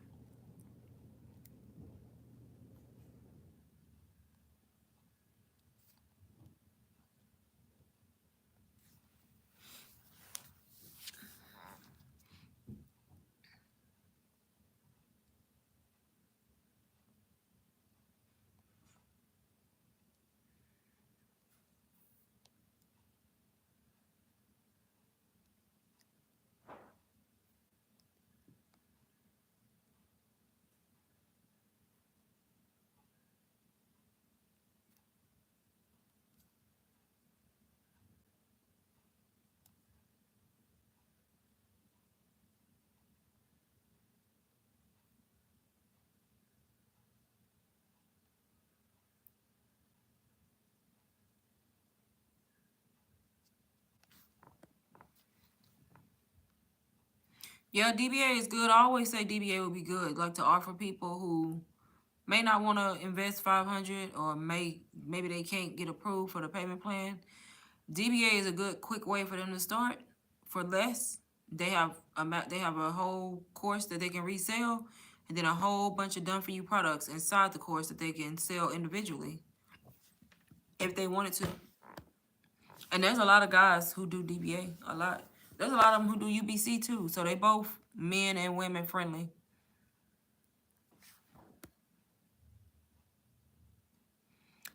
Yeah, DBA is good. I always say DBA would be good, like to offer people who may not want to invest 500 or maybe they can't get approved for the payment plan. DBA is a good quick way for them to start for less. They have a whole course that they can resell, and then a whole bunch of done for you products inside the course that they can sell individually if they wanted to. And there's a lot of guys who do DBA, a lot. There's a lot of them who do UBC too, so they both men and women friendly.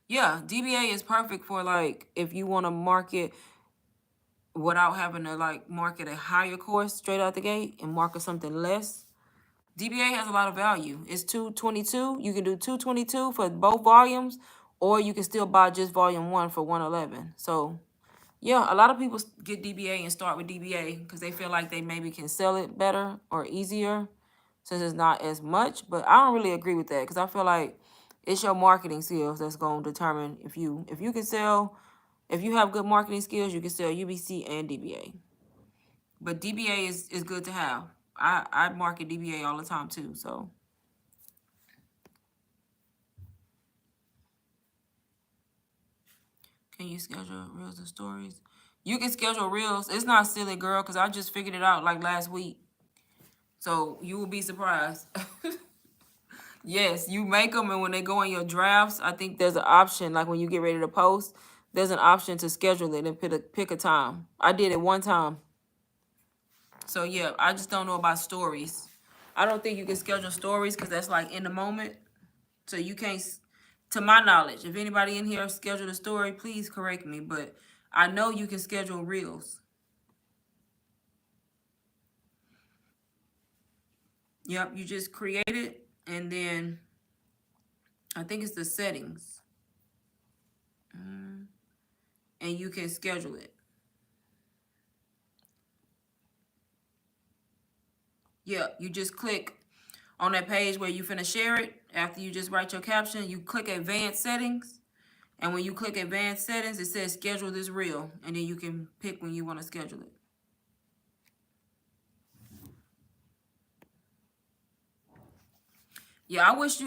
Yeah, DBA is perfect for like if you want to market without having to like market a higher course straight out the gate and market something less. DBA has a lot of value. It's 222. You can do 222 for both volumes, or you can still buy just volume 1 for 111. So yeah, a lot of people get DBA and start with DBA because they feel like they maybe can sell it better or easier since it's not as much. But I don't really agree with that because I feel like it's your marketing skills that's going to determine if you can sell. If you have good marketing skills, you can sell UBC and DBA. But DBA is good to have. I market DBA all the time too. So can you schedule reels and stories? You can schedule reels. It's not silly, girl, because I just figured it out like last week. So you will be surprised. Yes, you make them, and when they go in your drafts, I think there's an option, like when you get ready to post, there's an option to schedule it and pick a time. I did it one time. So yeah, I just don't know about stories. I don't think you can schedule stories because that's like in the moment. So you can't, to my knowledge, if anybody in here scheduled a story, please correct me. But I know you can schedule reels. Yep, you just create it, and then I think it's the settings. And you can schedule it. Yeah, you just click on that page where you finna share it. After you just write your caption, you click advanced settings. And when you click advanced settings, it says schedule this reel. And then you can pick when you want to schedule it. Yeah, I wish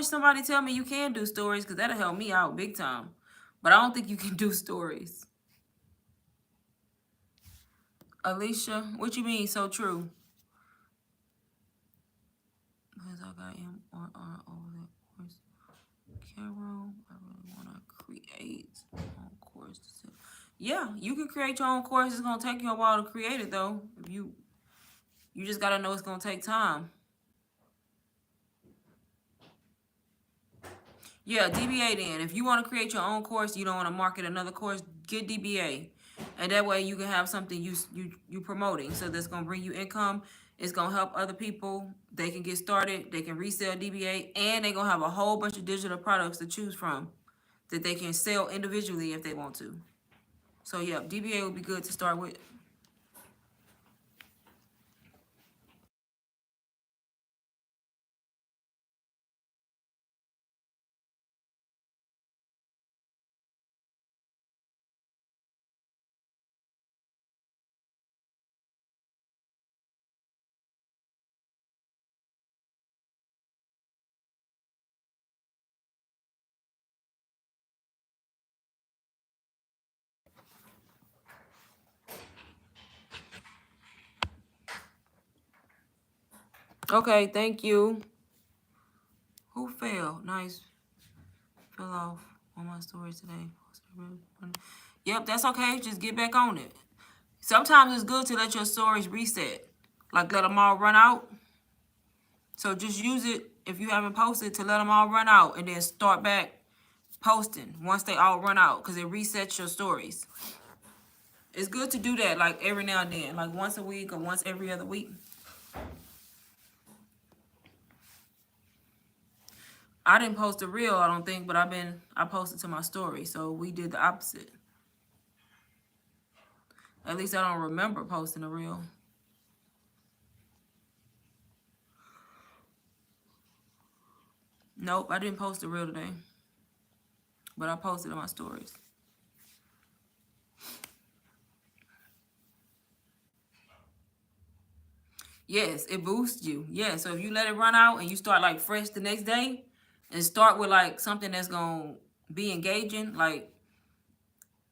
somebody tell me you can do stories because that'll help me out big time. But I don't think you can do stories. Alicia, what you mean so true? Because I got MRR over that course. Carol, I really want to create on course. Yeah, you can create your own course. It's gonna take you a while to create it though. If you just gotta know it's gonna take time. Yeah, DBA then. If you want to create your own course, you don't want to market another course, get DBA. And that way you can have something you promoting. So that's gonna bring you income. It's gonna help other people. They can get started, they can resell DBA, and they're gonna have a whole bunch of digital products to choose from that they can sell individually if they want to. So yeah, DBA would be good to start with. Okay, thank you. Who fell? Nice. Fell off on my story today. Yep, that's okay. Just get back on it. Sometimes it's good to let your stories reset. Like let them all run out. So just use it if you haven't posted to let them all run out and then start back posting once they all run out because it resets your stories. It's good to do that like every now and then, like once a week or once every other week. I didn't post a reel, I don't think, but I posted to my story, so we did the opposite. At least I don't remember posting a reel. Nope, I didn't post a reel today, but I posted on my stories. Yes, it boosts you. Yeah, so if you let it run out and you start like fresh the next day, and start with like something that's gonna be engaging, like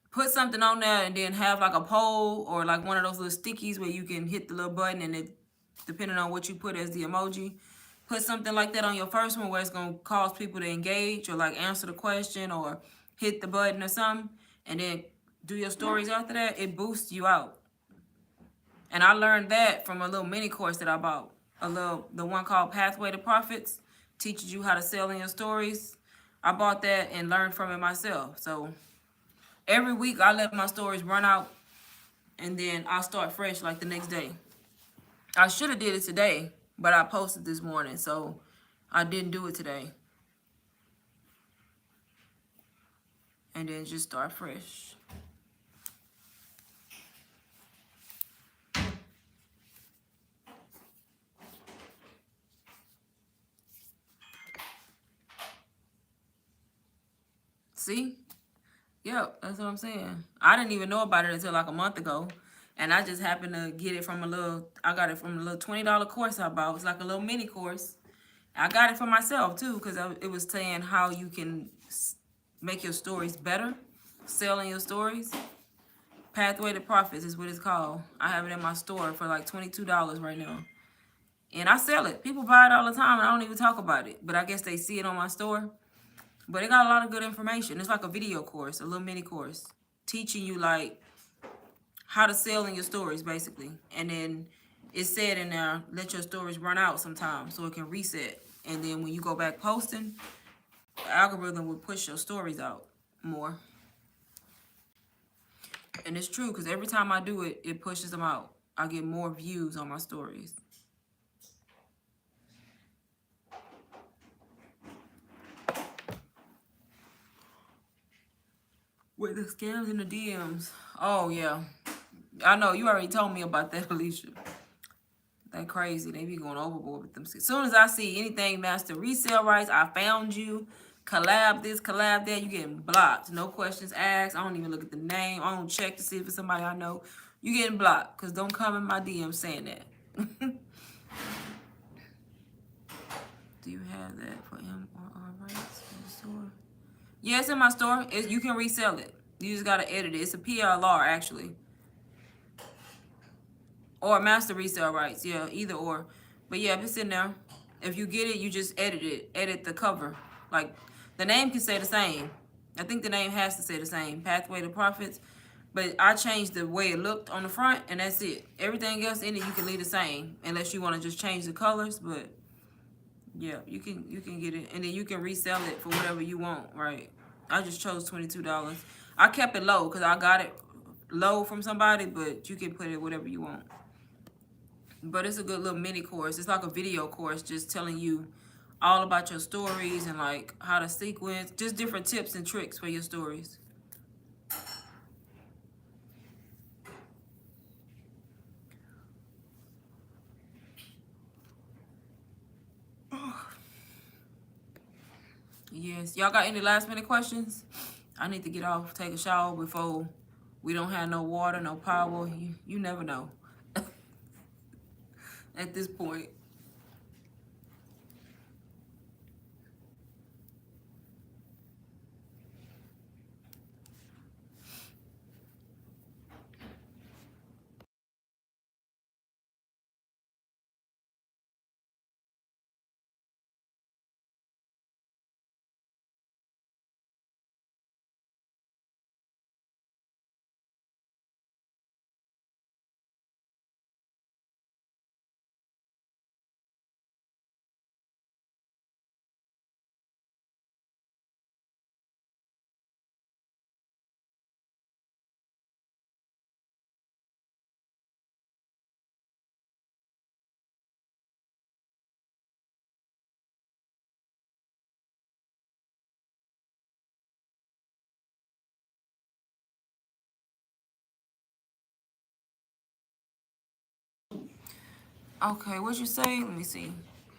put something on there and then have like a poll or like one of those little stickies where you can hit the little button and it, depending on what you put as the emoji, put something like that on your first one where it's gonna cause people to engage or like answer the question or hit the button or something, and then do your stories after that. It boosts you out. And I learned that from a little mini course that I bought. The one called Pathway to Profits, teaches you how to sell in your stories. I bought that and learned from it myself. So every week I let my stories run out and then I start fresh like the next day. I should have did it today, but I posted this morning, so I didn't do it today. And then just start fresh. See? Yep, that's what I'm saying. I didn't even know about it until like a month ago. And I just happened to get it from I got it from a little $20 course I bought. It's like a little mini course. I got it for myself too because it was saying how you can make your stories better, selling your stories. Pathway to Profits is what it's called. I have it in my store for like $22 right now. And I sell it. People buy it all the time and I don't even talk about it. But I guess they see it on my store. But it got a lot of good information. It's like a video course, a little mini course, teaching you like how to sell in your stories basically. And then it said in there, let your stories run out sometimes so it can reset. And then when you go back posting, the algorithm will push your stories out more. And it's true because every time I do it, it pushes them out. I get more views on my stories. With the scams in the DMs. Oh, yeah. I know. You already told me about that, Alicia. That crazy. They be going overboard with them. As soon as I see anything master resale rights, I found you, collab this, collab that, you getting blocked. No questions asked. I don't even look at the name. I don't check to see if it's somebody I know. You getting blocked because don't come in my DM saying that. Do you have that for MRR rights in the store? Yeah, it's in my store. You can resell it. You just got to edit it. It's a PLR, actually. Or master resale rights. Yeah, either or. But yeah, if it's in there, if you get it, you just edit it. Edit the cover. Like, the name can say the same. I think the name has to say the same. Pathway to Profits. But I changed the way it looked on the front, and that's it. Everything else in it you can leave the same, unless you want to just change the colors. But yeah, you can get it, and then you can resell it for whatever you want. Right? I just chose $22. I kept it low because I got it low from somebody, but you can put it whatever you want. But it's a good little mini course. It's like a video course, just telling you all about your stories and like how to sequence, just different tips and tricks for your stories. Yes. Y'all got any last minute questions? I need to get off, take a shower before we don't have no water, no power. You never know at this point. Okay, what'd you say? Let me see.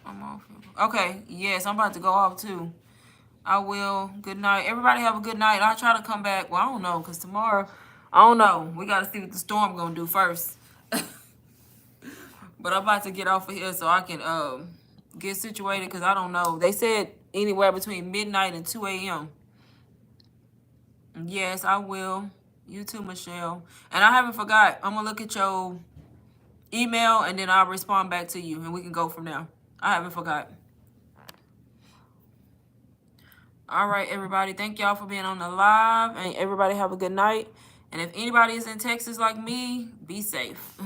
I'm off. Okay, yes, I'm about to go off too. I will. Good night. Everybody have a good night. I'll try to come back. Well, I don't know, because tomorrow, I don't know. We got to see what the storm going to do first. But I'm about to get off of here so I can get situated, because I don't know. They said anywhere between midnight and 2 a.m. Yes, I will. You too, Michelle. And I haven't forgot. I'm going to look at your email, and then I'll respond back to you, and we can go from there. I haven't forgot. All right, everybody. Thank y'all for being on the live, and everybody have a good night. And if anybody is in Texas like me, be safe.